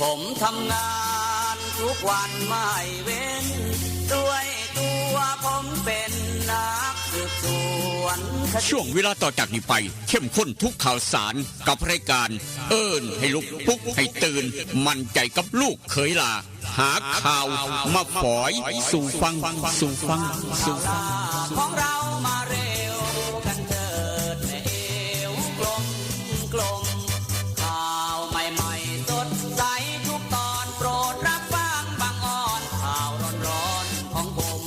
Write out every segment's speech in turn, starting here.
ผมทำงานทุกวันไม่เว้นด้วยตัวผมเป็นนักสืบสวนช่วงเวลาต่อจากนี้ไปเข้มข้นทุกข่าวสารกับรายการเอิ้นให้ลุกปลุกให้ตื่นมั่นใจกับลูกเขยลาหาข่าวมาฝอยสู่ฟังของเรามาเร็วกันเถิดแม่เอวกลมข่าวใหม่ๆสดใสทุกตอนโปรดรับฟังบางอ่อนข่าวร้อนๆของผม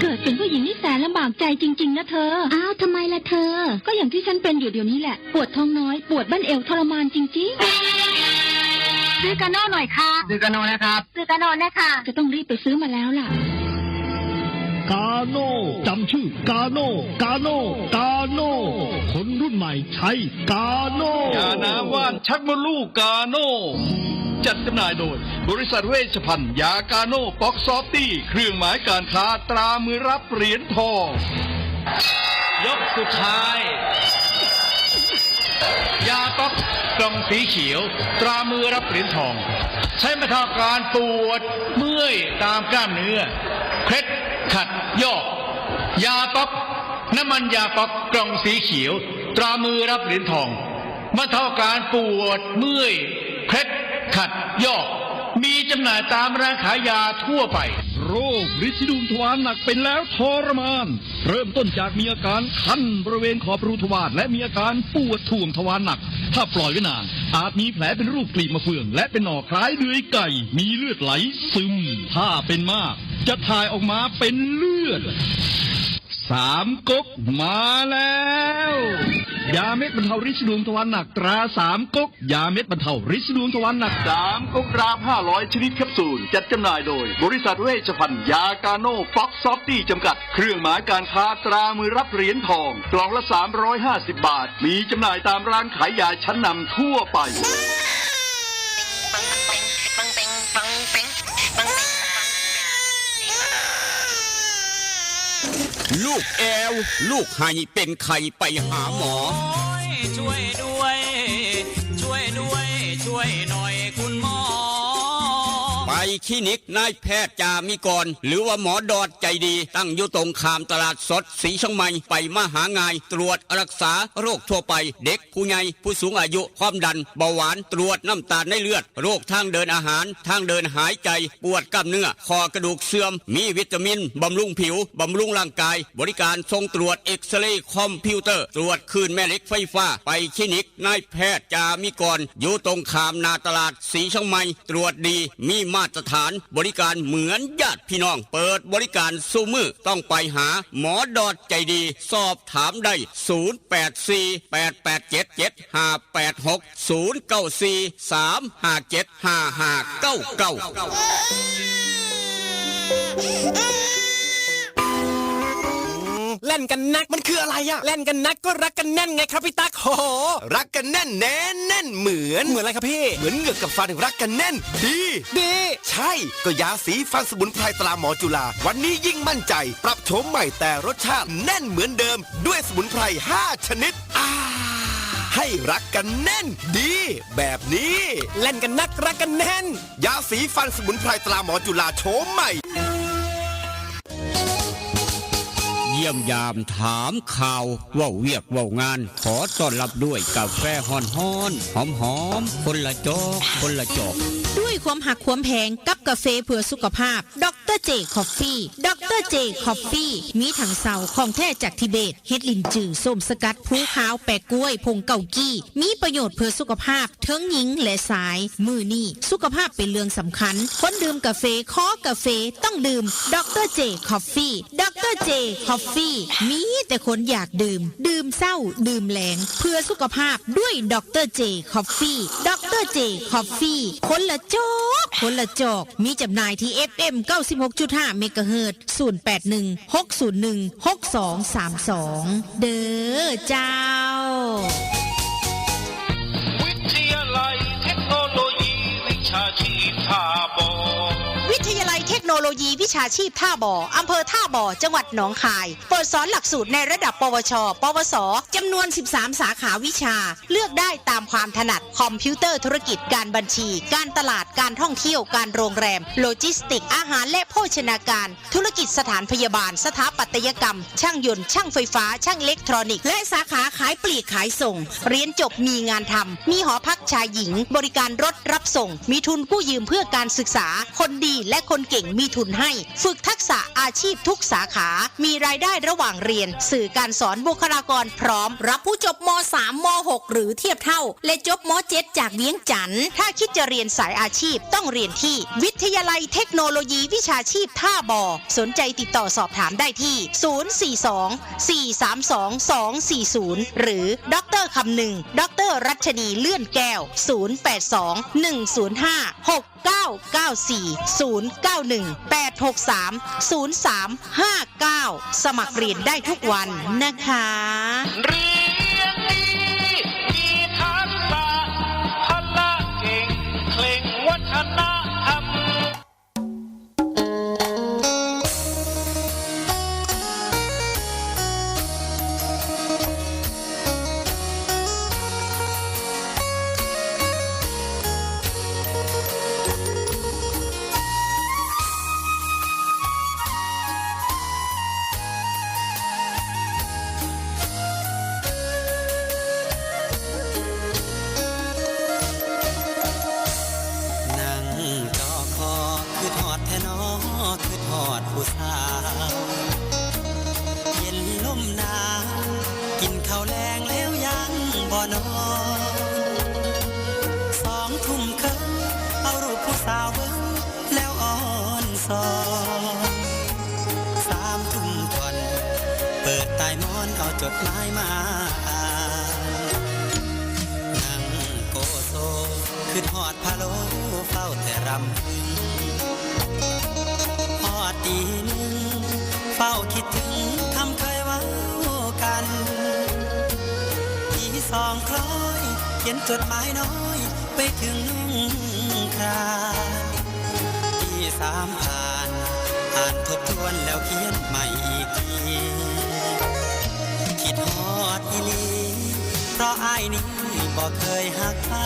เกิดเป็นผู้หญิงนี่แสนลำบากใจจริงๆนะเธออ้าวทำไมล่ะเธอก็อย่างที่ฉันเป็นอยู่เดี๋ยวนี้แหละปวดท้องน้อยปวดบั้นเอวทรมานจริงๆซื้อกาโน่หน่อยค่ะซื้อกาโน่นะครับซื้อกาโน่นะคะจะต้องรีบไปซื้อมาแล้วล่ะกาโน่จำชื่อกาโน่คนรุ่นใหม่ใช้กาโน่ยาน้ำว่านชักมดลูกกาโน่จัดจำหน่ายโดยบริษัทเวชภัณฑ์ยากาโน่ป๊อกซอฟตี้เครื่องหมายการค้าตรามือรับเหรียญทองยกสุดท้ายยาป๊อกกล่องสีเขียวตรามือรับเหรียญทองใช้บรรเทาการปวดเมื่อยตามกล้ามเนื้อเคล็ดขัดยอกยาป๊อกน้ำมันยาป๊อกกล่องสีเขียวตรามือรับเหรียญทองบรรเทาการปวดเมื่อยเคล็ดขัดยอกมีจำหน่ายตามร้านขายยาทั่วไปโรคฤทธิ์ดุมทวารหนักเป็นแล้วทรมานเริ่มต้นจากมีอาการคันบริเวณขอบรูทวารและมีอาการปวดท่วงทวารหนักถ้าปล่อยไว้นานอาจมีแผลเป็นรูปกลีบมะเฟืองและเป็นหน่อคล้ายเดือยไก่มีเลือดไหลซึมถ้าเป็นมากจะถ่ายออกมาเป็นเลือดสามก๊กมาแล้วยาเม็ดบรรเทาฤทธิ์ดวงทวารหนักตราสามก๊กยาเม็ดบรรเทาฤทธิ์ดวงทวารหนักสามก๊กราม500ชนิดแคปซูลจัดจำหน่ายโดยบริษัทเวชภัณฑ์ยากาโน่ฟ็อกซอฟตี้จำกัดเครื่องหมายการค้าตรามือรับเหรียญทองกล่องละ350 บาทมีจำหน่ายตามร้านขายยาชั้นนำทั่วไปลูกแอวลูกไห้เป็นไข้ไปหาหมอช่วยด้วยช่วยหน่อยคุณหมอไปคลินิกนายแพทย์จามิกรหรือว่าหมอดอดใจดีตั้งอยู่ตรงข้ามตลาดสดศรีเชียงใหม่ไปมาหางายตรวจรักษาโรคทั่วไปเด็กผู้ใหญ่ผู้สูงอายุความดันเบาหวานตรวจน้ำตาลในเลือดโรคทางเดินอาหารทางเดินหายใจปวดกล้ามเนื้อคอกระดูกเสื่อมมีวิตามินบำรุงผิวบำรุงร่างกายบริการส่งตรวจเอ็กซเรย์คอมพิวเตอร์ตรวจคลื่นแม่เหล็กไฟฟ้าไปคลินิกนายแพทย์จามิกรอยู่ตรงข้ามนาตลาดศรีเชียงใหม่ตรวจดีมีมาตรฐานบริการเหมือนญาติพี่น้องเปิดบริการสู้มือต้องไปหาหมอดอดใจดีสอบถามได้เล่นกันนักมันคืออะไรอะเล่นกันนักก็รักกันแน่นไงครับพี่ตั๊กโหรักกันแน่นแน่นเหมือนอะไรครับพี่เหมือนเหงือกกับฟันรักกันแน่นดีใช่ก็ยาสีฟันสมุนไพรตราหมอจุฬาวันนี้ยิ่งมั่นใจปรับโฉมใหม่แต่รสชาติแน่นเหมือนเดิมด้วยสมุนไพร5ชนิดให้รักกันแน่นดีแบบนี้เล่นกันนักรักกันแน่นยาสีฟันสมุนไพรตราหมอจุฬาโฉมใหม่เยี่ยมยามถามข่าวว่าเวียกว่างานขอต้อนรับด้วยกาแฟฮ้อนหอมคนละจอกด้วยความหักความแพงกับกาแฟเพื่อสุขภาพดรเจคอฟฟี่ดรเจคอฟฟี่มีถังเสาของแท้จากทิเบตเฮ็ดลินจือส้มสกัดผู้ขาวแปะกล้วยผงเกากี้มีประโยชน์เพื่อสุขภาพทั้งหญิงและชายมือนี่สุขภาพเป็นเรื่องสำคัญคนดื่มกาแฟขอกาแฟต้องดื่มดรเจคอฟฟี่ดรเจคอฟฟี่มีแต่คนอยากดื่มเศร้าดื่มแหลงเพื่อสุขภาพด้วยดรเจคอฟฟี่ดรเจคอฟฟี่คนละจอกมีจำหน่ายที่ FM 96.5 เมกะเฮิรตซ์0816016232เด้อเจ้าวิทยาลัยเทคโนโลยีวิชาชีพท่าบ่อวิทยาลัยเทคโนโล โลยีวิชาชีพท่าบ่ออำเภอท่าบ่อจังหวัดหนองคายเปิดสอนหลักสูตรในระดับปวช ปวสจำนวน13สาขาวิชาเลือกได้ตามความถนัดคอมพิวเตอร์ธุรกิจการบัญชีการตลาดการท่องเที่ยวการโรงแรมโลจิสติกอาหารและโภชนาการธุรกิจสถานพยาบาลสถาปัตยกรรมช่างยนต์ช่างไฟฟ้าช่างอิเล็กทรอนิกส์และสาขาขายปลีกขายส่งเรียนจบมีงานทำมีหอพักชายหญิงบริการรถรับส่งมีทุนกู้ยืมเพื่อการศึกษาคนดีและคนเก่งมีทุนให้ฝึกทักษะอาชีพทุกสาขามีรายได้ระหว่างเรียนสื่อการสอนบุคลากรพร้อมรับผู้จบม.3 ม.6 หรือเทียบเท่าและจบม.7 จากเวียงจันทร์ถ้าคิดจะเรียนสายอาชีพต้องเรียนที่วิทยาลัยเทคโนโลยีวิชาชีพท่าบ่อสนใจติดต่อสอบถามได้ที่ 042-432-240 หรือดร.คำนึงดร.รัชนีเลื่อนแก้ว 082-105-6994-091-863-0359 สมัครเรียนได้ทุกวันนะคะ เรียนดีมีทักษะพละเก่งเคร่งวัฒนธรรม นั่งจอคอคือทอดแท่นอคือทอดผู้สาวเย็นลมหนาวกินข้าวแรงแล้วยังบ่นอน2 ทุ่มครึ่งเอารูปผู้สาวเบิ่งแล้วอ่อนสอน3 ทุ่มทอนเปิดใต้หมอนเอาจดหมายมาอ่านนั่งโกโซคือทอดพะโล้เฝ้าแต่รำพึงพอตีหนึ่งเฝ้าคิดถึงคำเคยเว้ากันที่2 คล้อยเขียนจดหมายน้อยไปถึงนุ่งครานที่3 ผ่านอ่านทบทวนแล้วเขียนใหม่อีกทีคิดฮอดอีหลีเพราะอ้ายนี้บ่เคยหักใคร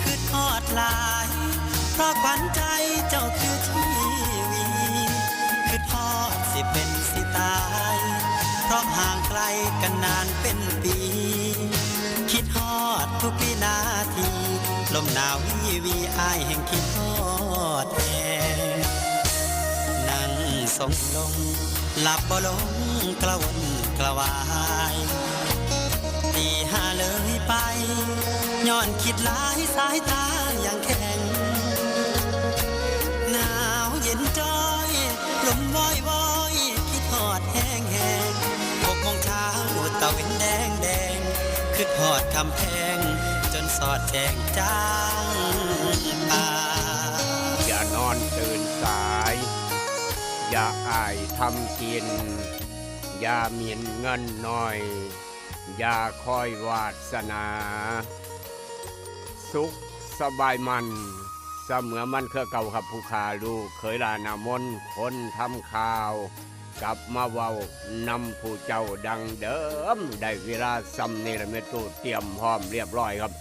คือทอดหลายเพราะขวัญใจเจ้าคือทีวีคือทอดสิเป็นสิตายเพราะห่างไกลกันนานเป็นปีคิดฮอดทุกวินาทีลมหนาววีอ้ายแห่งคิดฮอดแนั่งทรงลงหลับบ่ลงกระวนกระวายตี5เลยไปย้อนคิดหลายสายตาอย่างแข็งหนาวเย็นจ้อยลมวอยวอยคิดฮอดแห้งแห้ง6 โมงเช้าตะเวนแดงแดงคิดฮอดคำแพงจนสอดแจงจางตา อย่านอนตื่นสาย อย่าอายทำกิน อย่าหมิ่นเงินน้อย อย่าคอยวาสนา สุขสบายมันเสมอมันเครือเก่าครับผู้ขาลูกเคยลานามนคนทำข่าว กลับมาเว้านำผู้เจ้าดังเดิมได้เวลาซำเนรเมตุเตรียมพร้อมเรียบร้อยครับ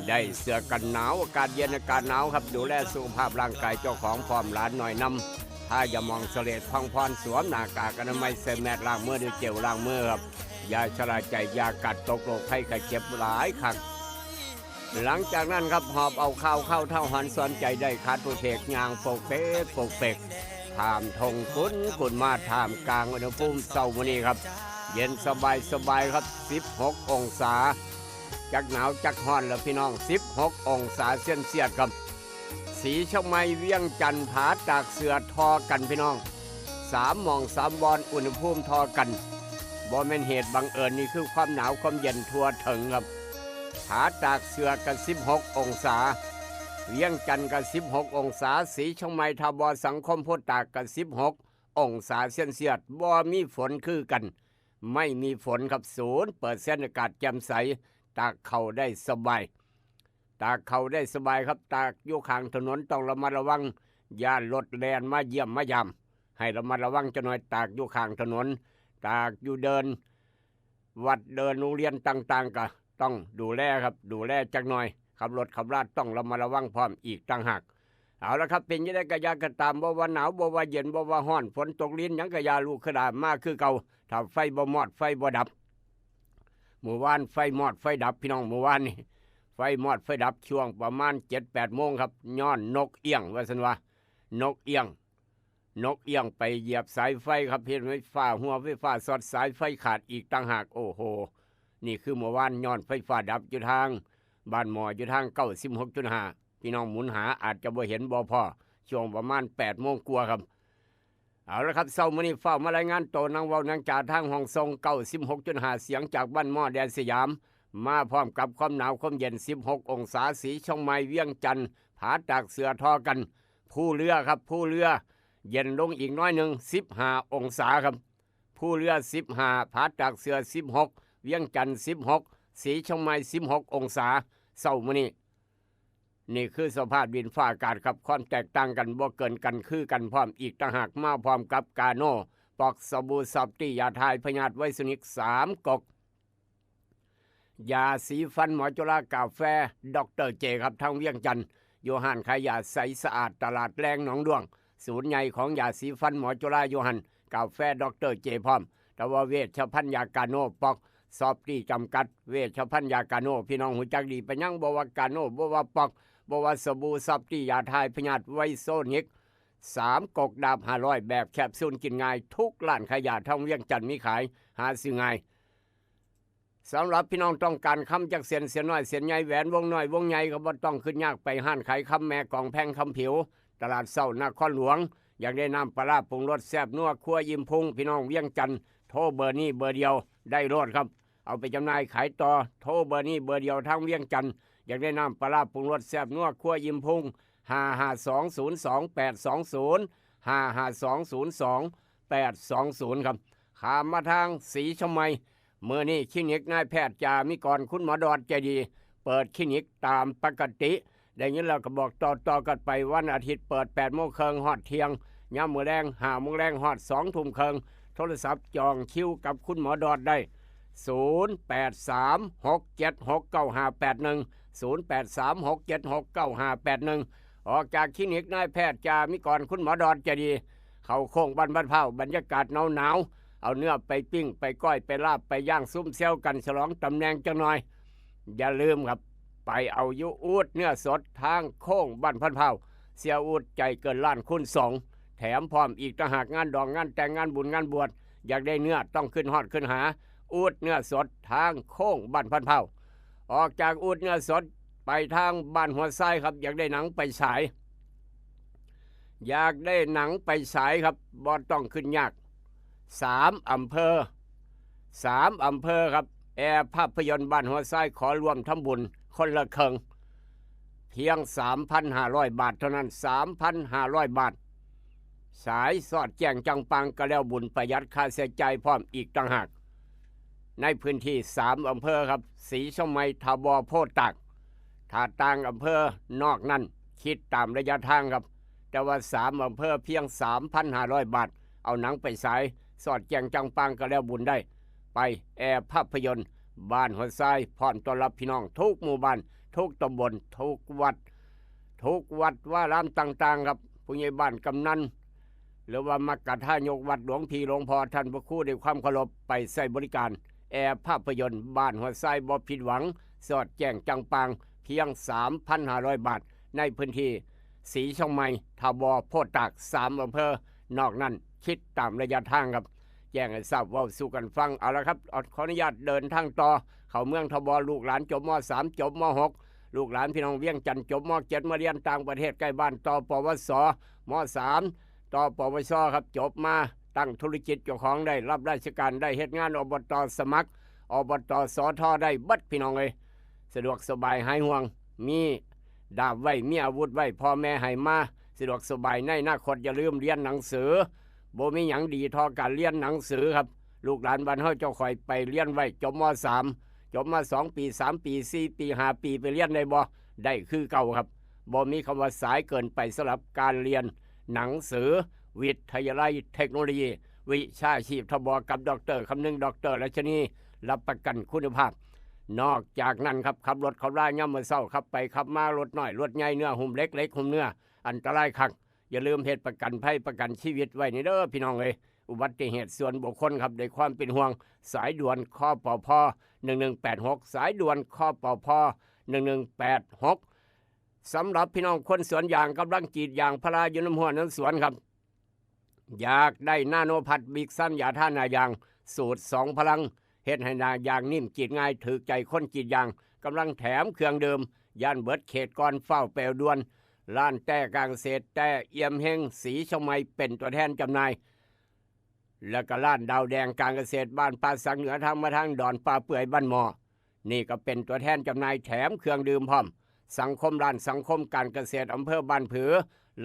ได้เสื้อกันหนาวอากาศเย็นอากาศหนาวครับดูแลสุขภาพร่างกายเจ้าของพร้อมหลานหน่อยนำถ้าอย่ามองเสลดพังพรสวมหน้ากากอนามัยใส่แมสล้างมือด้วยเจลล้างมือครับอย่าชราใจอย่ากัดตกโรคภัยไข้เจ็บหลายคักหลังจากนั้นครับหอบเอาข้าวเข้าเท่าหันสอนใจได้คาดผู้เทกยางโปกเป๊กโปกเปกถามทงกุนมาถามกลางอุณหภูมิเช้าวันนี้ครับเย็นสบายครับ16 องศาจักหนาวจักฮ้อนแล้วพี่น้อง16 องศาเซนเซียสครับสีชะไมเวียงจันทร์ผาตากเสือทอกันพี่น้อง3 หม่อง 3 บอนอุณหภูมิทอกันบ่แม่นเหตุบังเอิญนี่คือความหนาวความเย็นทั่วถึงครับผาตากเสือกัน16 องศาเวียงจันทร์กัน16 องศาสีชะไมทบสังคมพุทธตากกัน16 องศาเซนเซียสบ่มีฝนคือกันไม่มีฝนครับ0%อากาศแจ่มใสตากเข้าได้สบายตากเข้าได้สบายครับตากอยู่ข้างถนนต้องระมัดระวัง ย่านรถแล่นมาเยี่ยมมายามให้ระมัดระวังจะหน่อยตากอยู่ข้างถนนตากอยู่เดินวัดเดินโรงเรียนต่างๆก็ต้องดูแลครับดูแลจักหน่อยขับรถขับราต้องระมัดระวังพร้อมอีกต่างหากเอาละครับเป็นยังไงก็อยากตามบ่ว่าหนาวบ่ว่าเย็นบ่ว่าร้อนฝนตกลิ้นหยังก็อย่าลูกขนาดมากคือเก่าถ้าไฟบ่มอดไฟบ่ดับเมื่อวานไฟมอดไฟดับพี่น้องเมื่อวานนี่ไฟมอดไฟดับช่วงประมาณ 7-8 โมงครับย้อนนกเอี้ยงว่าซั่นว่านกเอี้ยงไปเหยียบสายไฟครับเห็นไฟฟ้าหัวไฟฟ้าสอดสายไฟขาดอีกต่างหากโอ้โหนี่คือเมื่อวานย้อนไฟฟ้าดับอยู่ทางบ้านหมออยู่ทาง 96.5 พี่น้องหมุนหาอาจจะบ่เห็นบ่พอช่วงประมาณ 8 โมงกว่าครับเอาละครับเช้ามื้อนี้ฟ้ามารายงานโตนางเว้านางจ่าทางห้องทรง 96.5 เสียงจากบ้านหม้อแดนสยามมาพร้อมกับความหนาวความเย็น16 องศาสีช่องไม้เวียงจันทน์ผาตากเสือทอกันผู้เรือครับผู้เรือเย็นลงอีกน้อยหนึ่ง15 องศาครับผู้เรือ15ผาตากเสือ16เวียงจันทน์16สีช่องไม้16 องศาเช้ามื้อนี้นี่คือสภาพดินฟ้าอากาศครับความแตกต่างกันบ่เกินกันคือกันพร้อมอีกต่างหากมาพร้อมกับกาโน่ปอกสบู่ซับตี้ยาทายพยาธิไวรัสนิก3 กกยาสีฟันหมอจุฬากาแฟดรเจครับทางเวียงจันทน์โยหันขายยาใสสะอาดตลาดแรงหนองดวงศูนย์ใหญ่ของยาสีฟันหมอจุฬาโยหันกาแฟดรเจพร้อมแต่ว่าเวชภัณฑ์ยากาโน่ปอกซอฟตี้จำกัดเวชภัณฑ์ยากาโน่พี่น้องหูจักดีไปยังบ่ว่ากาโน่บ่ว่าปอกบ่ว่าสบู่ซับตี้ยาทายพยาธิไวรัสนิก3 กกดาบ500แบบแคปซูลกินง่ายทุกร้านขายยาทางเวียงจันทน์มีขายหาซื้อง่ายสำหรับพี่น้องต้องการคำจากเสียนน้อยเสียนใหญ่แหวนวงน้อยวงใหญ่ก็บ่ต้องขึ้นยากไปห้านขายคำแม่กองแพงคำผิวตลาดเศร้านครหลวงอยากได้น้ำปลาปรุงรสแซ่บนัวครัวยิ้มพุงพี่น้องเวียงจันทน์โทรเบอร์นี้เบอร์เดียวได้รถครับเอาไปจำหน่ายขายต่อโทรเบอร์นี้เบอร์เดียวทางเวียงจันทน์อยากได้น้ำปลาปรุงรสแซ่บนัวครัวยิ้มพุง552022820 552022820ครับขามมาทางสีชมไมเมื่อนี้คลินิกนายแพทย์จามิกรคุณหมอดอดใจดีเปิดคลินิกตามปกติได้ยินเราก็บอกต่อกันไปวันอาทิตย์เปิด 8 โมงครึ่งฮอดเที่ยงยามมื้อแรง5 โมงแรงฮอด 2 ทุ่มครึ่งโทรศัพท์จองคิวกับคุณหมอดอดได้0836769581 0836769581ออกจากคลินิกนายแพทย์จามิกรคุณหมอดอดใจดีเข้าโค้งบ้านเผาบรรยากาศหนาวเอาเนื้อไปปิ้งไปก้อยไปลาบไปย่างซุ้มเซลกันฉลองตำแหน่งจังหน่อยอย่าลืมครับไปเอายูอูดเนื้อสดทางโค้งบ้านเผาเสียอูดใจเกินล้านคูณ2แถมพร้อมอีกต่างหากงานดองงานแต่งงานบุญงานบวชอยากได้เนื้อต้องขึ้นฮอดขึ้นหาอูดเนื้อสดทางโค้งบ้านเผาออกจากอูดเนื้อสดไปทางบ้านหัวไส้ครับอยากได้หนังไปฉายครับบ่ต้องขึ้นยาก3 อำเภอครับแอร์ภาพยนตร์บ้านหัวไส้ขอรวมทำบุญคนละครึ่งเพียง 3,500 บาทเท่านั้น 3,500 บาทสายสอดแจ้งจังปังก็แล้วบุญประหยัดค่าเสียใจพร้อมอีกต่างหากในพื้นที่3 อำเภอครับศรีชมัยทบโพธิ์ตากถ้าต่างอำเภอนอกนั้นคิดตามระยะทางครับแต่ว่า3 อำเภอเพียง 3,500 บาทเอาหนังไปฉายสอดแจ้งจังปังก็แล้วบุญได้ไปแอร์ภาพยนตร์บ้านหัวไส้พร้อมต้อนรับพี่น้องทุกหมู่บ้านทุกตำบลทุกวัดว่ารามต่างๆครับผู้ใหญ่บ้านกำนันหรือว่ามักกะท่ายกวัดหลวงพี่หลวงพ่อท่านพระครูด้วยความเคารพไปใช้บริการแอร์ภาพยนตร์บ้านหัวไส้บ่ผิดหวังสอดแจ้งจังปังเพียง 3,500 บาทในพื้นที่ศรีช่องไม้ทบโพธิ์ตาก3 อำเภอนอกนั้นคิดตามระยะทางครับแจ้งให้ทราบว่าสู่กันฟังเอาละครับขออนุญาตเดินทางต่อเข้าเมืองทบลูกหลานจบม.3 จบม.6 ลูกหลานพี่น้องเวียงจันทน์จบม.7 มาเรียนต่างประเทศใกล้บ้านต่อปวสม.3 ต่อปวสครับจบมาตั้งธุรกิจเจ้าของได้รับราชการได้เฮ็ดงานอบต.สมัครอบต.สท.ได้บัดพี่น้องเลยสะดวกสบายหายห่วงมีดาบไว้มีอาวุธไว้พ่อแม่ให้มาสะดวกสบายในอนาคตอย่าลืมเรียนหนังสือบ่มีหยังดีเท่าการเรียนหนังสือครับลูกหลานบ้านเฮาเจ้าข่อยไปเรียนไว้จบม.3 จบมา2 ปี3 ปี4 ปี 5 ปีไปเรียนได้บ่ได้คือเก่าครับบ่มีคำว่าสายเกินไปสำหรับการเรียน หนังสือวิทยาลัยเทคโนโลยี วิชาชีพทบกับดรคำนึงดรรัชนีรับประกันคุณภาพนอกจากนั้นครับขับรถเขาล่าย่ำมือเศร้าขับไปขับมารถน้อยรถใหญ่เนื้อหุ่มเล็กเล็กหุ่มเนื้ออันตรายคักอย่าลืมเหตุประกันภัยประกันชีวิตไว้ในเด้อพี่น้องเลยอุบัติเหตุส่วนบุคคลครับด้วยความเป็นห่วงสายด่วนคปพ1186สายด่วนคปพ1186สำหรับพี่น้องคนสวนยางกำลังกรีดยางพาราอยู่น้ำหัวน้ำสวนครับอยากได้นาโนพัดบิ๊กซันยาท่านายางสูตร2พลังเฮ็ดให้นายางนิ่มกรีดง่ายถือใจคนกรีดยางกำลังแถมเครื่องเดิมย่านเบิดเขตก่อนเฝ้าแปลวด่วนร้านแต่การเกษตรแต่เอี่ยมเฮงสีชมัยเป็นตัวแทนจำหน่ายแล้วก็ร้านดาวแดงการเกษตรบ้านป่าสังเหนือทางมาทางดอนป่าเปื่อยบ้านหมอนี่ก็เป็นตัวแทนจำหน่ายแถมเครื่องดื่มพร้อมสังคมร้านสังคมการเกษตรอำเภอบ้านผือ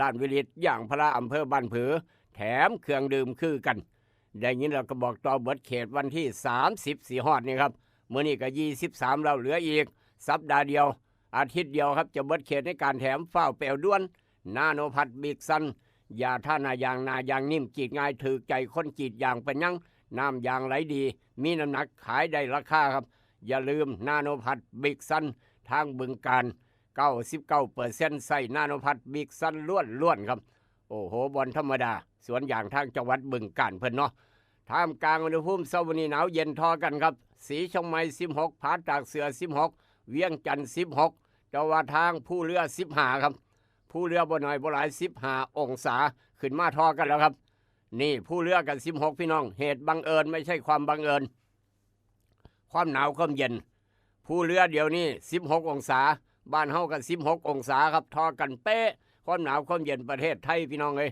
ร้านวิริตอย่างพระอำเภอบ้านผือแถมเครื่องดื่มคือกันได้ยินเราก็บอกต่อเบิดเขตวันที่30สีฮอดนี่ครับมื้อนี้ก็23เราเหลืออีกสัปดาห์เดียวอาทิตย์เดียวครับจะเบิดเขตในการแถมเฝ้าแปลวด้วนนาโนพัดบิ๊กซันยาท่านายางนิ่มกรีดง่ายถือใจคนกรีดยางเป็นยังน้ำยางไหลดีมีน้ำหนักขายได้ราคาครับอย่าลืมนาโนพัดบิ๊กซันทางบึงการ99%ใส่นาโนพัดบิ๊กซันล้วนครับโอ้โหบอลธรรมดาสวนอย่างทางจังหวัดบึงกาฬเพิ่นเนาะท่ามกลางอุณหภูมิเช้าวันนี้หนาวเย็นทอกันครับสีชมไม้16ผาตากเสือ16เวียงจันทร์16แต่ว่าทางผู้เรือ15ครับผู้เรือบ่น้อยบ่หลาย15องศาขึ้นมาทอกันแล้วครับนี่ผู้เรือกัน16พี่น้องเหตุบังเอิญไม่ใช่ความบังเอิญความหนาวความเย็นผู้เรือเดี๋ยวนี้16องศาบ้านเฮากัน16องศาครับทอกันเป๊ะความหนาวความเย็นประเทศไทยพี่น้องเอ้ย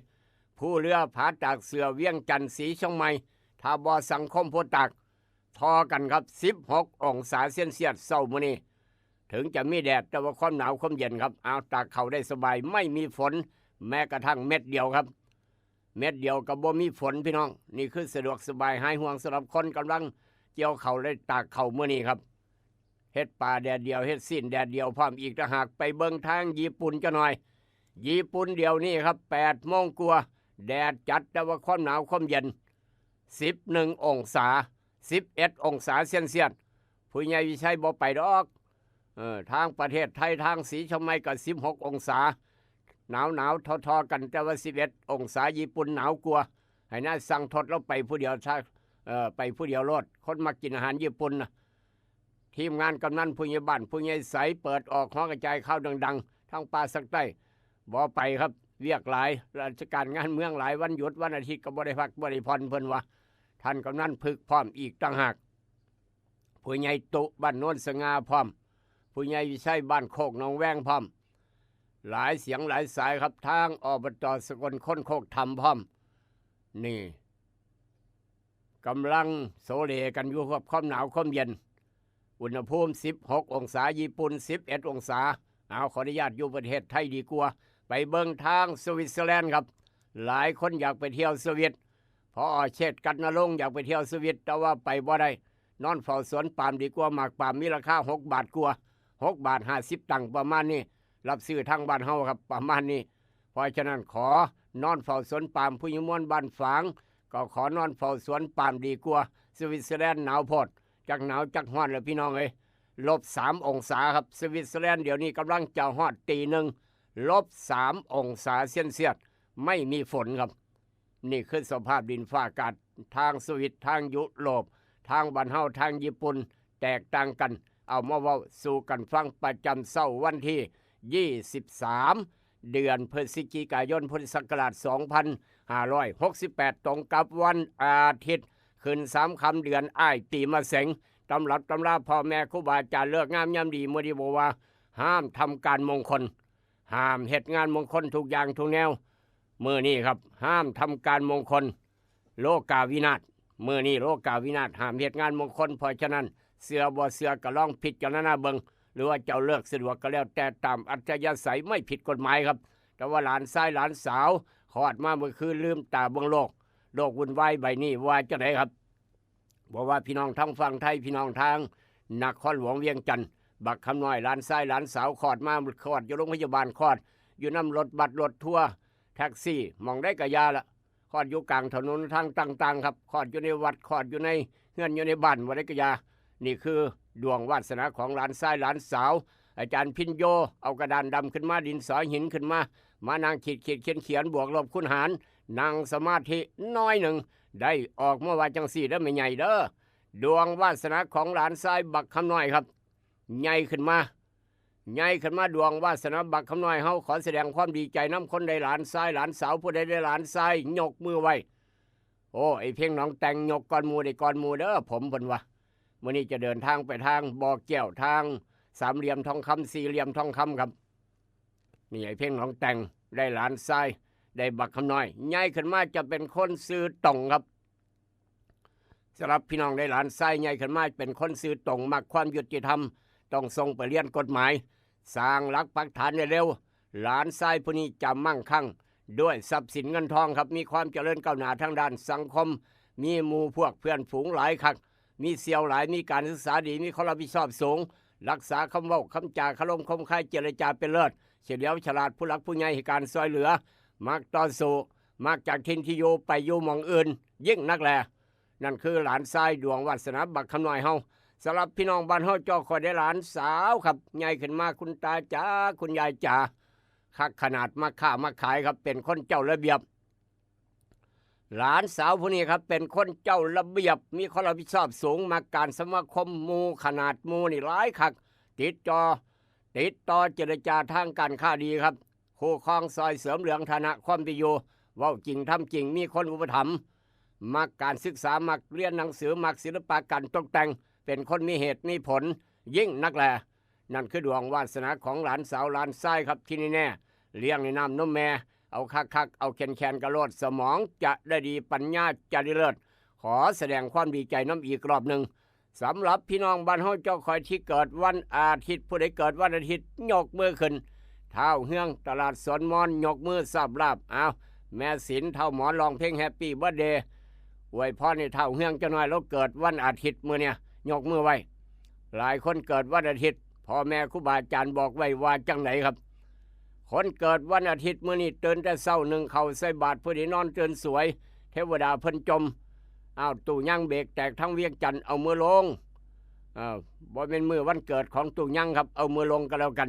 ผู้เรือผาตากเสือเวียงจันทร์สีช่องใหม่ทาบอสังคมโพตากทอกันครับ16องศาเซนเซียสเช้ามื้อนี้ถึงจะมีแดดแต่ว่าความหนาวความเย็นครับเอาตากเขาได้สบายไม่มีฝนแม้กระทั่งเม็ดเดียวครับเม็ดเดียวกับบ่มีฝนพี่น้องนี่คือสะดวกสบายหายห่วงสำหรับคนกำลังเกี่ยวเขาได้ตากเขามื้อนี้ครับเฮ็ดป่าแดดเดียวเฮ็ดสิ้นแดดเดียวพร้อมอีกถ้าหากไปเบิ่งทางญี่ปุ่นจะหน่อยญี่ปุ่นเดียวนี้ครับ8 โมงกว่าแดดจัดแต่ว่าความหนาวความเย็น11องศา11องศาเซนเซียสผู้ใหญ่วิชัยบ่ไปดอกทางประเทศไทยทางสีชมไมก็16องศาหนาวทอกันแต่ว่า11องศาญี่ปุ่นหนาวกลัวให้น่าสั่งทดแล้วไปผู้เดียวไปผู้เดียวรถคนมากินอาหารญี่ปุ่นนะทีมงานกำนันผู้ใหญ่บ้านผู้ใหญ่ใสเปิดออกห้องกระจายข้าวดังๆทางป่าสักใต้บ่ไปครับเวียกหลายราชการงานเมืองหลายวันหยุดวันอาทิตย์ก็บ่ได้พักบ่ได้ผ่อนเพิ่นว่าท่านกำนันพึกพร้อมอีกต่างหากผู้ใหญ่ตุบ้านโน้นสง่าพร้อมผู้ใหญ่วิชัยบ้านโคกหนองแวงพร้อมหลายเสียงหลายสายครับทางอบจสกลคนโคกทำพร้อมนี่กำลังโซเลกันอยู่กับความหนาวความเย็นอุณหภูมิ16องศาญี่ปุ่น11องศาเอาขออนุญาตอยู่ประเทศไทยดีกว่าไปเบิ่งทางสวิตเซอร์แลนด์ครับหลายคนอยากไปเที่ยวสวิตพอเชิดกันนรงค์อยากไปเที่ยวสวิตแต่ว่าไปบ่ได้นอนเฝ้าสวนปาล์มดีกว่าหมากปาล์มมีราคา6 บาทกว่า6 บาท50 ตังค์ประมาณนี้รับซื้อทางบ้านเฮาครับประมาณนี้เพราะฉะนั้นขอนอนเฝ้าสวนปาล์มผู้ยมวนบ้านฝางก็ขอนอนเฝ้าสวนปาล์มดีกว่าสวิตเซอร์แลนด์หนาวโพดจักหนาวจักร้อนเลยพี่น้องเอ้ย-3 องศาครับสวิตเซอร์แลนด์เดี๋ยวนี้กำลังจะฮอดตี 1-3 องศาเซนเซียสไม่มีฝนครับนี่คือสภาพดินฟ้าอากาศทางสวิตทางยุโรปทางบ้านเฮาทางญี่ปุ่นแตกต่างกันเอามาเว้าสู่กันฟังประจำเช้าวันที่23เดือนพฤศจิกายนพุทธศักราช2568ตรงกับวันอาทิตย์ขึ้น3 ค่ำเดือนอ้ายปีมะเสงตำรับตำราพ่อแม่ครูบาอาจารย์เลิกงามยามดีมื้อนี้บอกว่าห้ามทำการมงคลห้ามเหตุงานมงคลทุกอย่างทุกแนวมื้อนี้ครับห้ามทำการมงคลโลกาวินาศมื้อนี้โลกาวินาศห้ามเหตุงานมงคลเพราะฉะนั้นเสือบ่เสือก็ลองพิจารณาเบิ่งหรือว่าเจ้าเลิกสะดวกก็แล้วแต่ตามอัธยาศัยไม่ผิดกฎหมายครับแต่ว่าหลานชายหลานสาวคลอดมาเมื่อคืนลืมตาเบิ่งโลกวุ่นวายใบนี้ว่าจังได๋ครับบอกว่าพี่น้องทางฝั่งไทยพี่น้องทางนครหลวงเวียงจันทน์บักคำน้อยหลานชายหลานสาวคลอดมาคลอดอยู่โรงพยาบาลคลอดอยู่นำรถบัสรถทัวร์ แท็กซี่มองได้กะยาละคลอดอยู่กลางถนนทางต่างๆครับคลอดอยู่ในวัดคลอดอยู่ในเฮือนอยู่ในบ้านบ่ได้กะยานี่คือดวงวาสนาของหลานชายหลานสาวอาจารย์พินโยเอากระดานดำขึ้นมาดินสอหินขึ้นมานั่งขีดเขียนบวกลบคูณหารนั่งสมาธิน้อยหนึ่งได้ออกมาว่าจังสี่เด้อไม่ใหญ่เด้อดวงวาสนาของหลานชายบักคำน้อยครับใหญ่ขึ้นมาดวงวาสนาบักคำน้อยเฮาขอแสดงความดีใจน้ำคนใดหลานชายหลานสาวผู้ใดได้หลานชายยกมือไว้โอ้ไอเพียงน้องแต่งยกก่อนหมู่ได้ก่อนหมู่เด้อผมเพิ่นว่ามื้อนี้จะเดินทางไปทางบ่อแก้วทางสามเหลี่ยมทองคำสี่เหลี่ยมทองคำครับนี่ไอเพียงน้องแต่งได้หลานชายได้บักคำน้อยใหญ่ขึ้นมาจะเป็นคนซื่อตรงครับสำหรับพี่น้องได้หลานชายใหญ่ขึ้นมาเป็นคนซื่อตรงมักความยุติธรรมต้องส่งไปเรียนกฎหมายสร้างหลักปักฐานเร็วหลานชายผู้นี้จะมั่งคั่งด้วยทรัพย์สินเงินทองครับมีความเจริญก้าวหน้าทางด้านสังคมมีหมู่พวกเพื่อนฝูงหลายคักมีเสี่ยวหลายมีการศึกษาดีมีความรับผิดชอบสูงรักษาคำเว้าคำจาคารมคมคายเจรจาเป็นเลิศเฉลียวฉลาดผู้หลักผู้ใหญ่ให้การซอยเหลือมักต่อสู้มักจากทินที่อยู่ไปอยู่หม่องอื่นยิ่งนักแลนั่นคือหลานชายดวงวาสนาบักคำน้อยเฮาสำหรับพี่น้องบ้านเฮาจอคอยได้หลานสาวครับใหญ่ขึ้นมาคุณตาจ๋าคุณยายจ๋าคักขนาดมาค้ามาขายครับเป็นคนเจ้าระเบียบหลานสาวผู้นี้ครับเป็นคนเจ้าระเบียบมีความรับผิดชอบสูงมาการสมาคมหมู่ขนาดหมู่นี่หลายคักติดต่อเจรจาทางการค้าดีครับคู่ครองซอยเสริมเหลืองฐานะความเป็นอยู่เว้าจริงทำจริงมีคนอุปถัมภ์มักการศึกษามักเรียนหนังสือมักศิลปะการตกแต่งเป็นคนมีเหตุมีผลยิ่งนักแลนั่นคือดวงวาสนาของหลานสาวหลานชายครับที่นี่แน่เลี้ยงในน้ำนมแม่เอาคักเอาแคนกระโลดสมองจะได้ดีปัญญาจะได้เลิศขอแสดงความดีใจน้ำอีกรอบหนึ่งสำหรับพี่น้องบ้านเฮาเจ้าคอยที่เกิดวันอาทิตย์ผู้ใดเกิดวันอาทิตย์ยกมือขึ้นเท้าเฮืองตลาดสวนมอนยกมือสับลาบเอาแม่ศิลเท้าหมอนร้องเพลงแฮปปี้เบิร์ธเดย์อวยพรในเท้าเฮืองเจ้าน้อยแล้วเกิดวันอาทิตย์มื้อเนี่ยยกมือไว้หลายคนเกิดวันอาทิตย์พ่อแม่ครูบาอาจารย์บอกไว้ว่าจังไหนครับคนเกิดวันอาทิตย์มื้อนี้ตื่นแต่เช้าหนึ่งเข้าใส่บาตรผู้ใดนอนตื่นสวยเทวดาเพิ่นจมตู้ยั่งเบรกแตกทั้งเวียงจันทร์เอามือลงบ่เป็นมือวันเกิดของตู้ยั่งครับเอามือลงก็แล้วกัน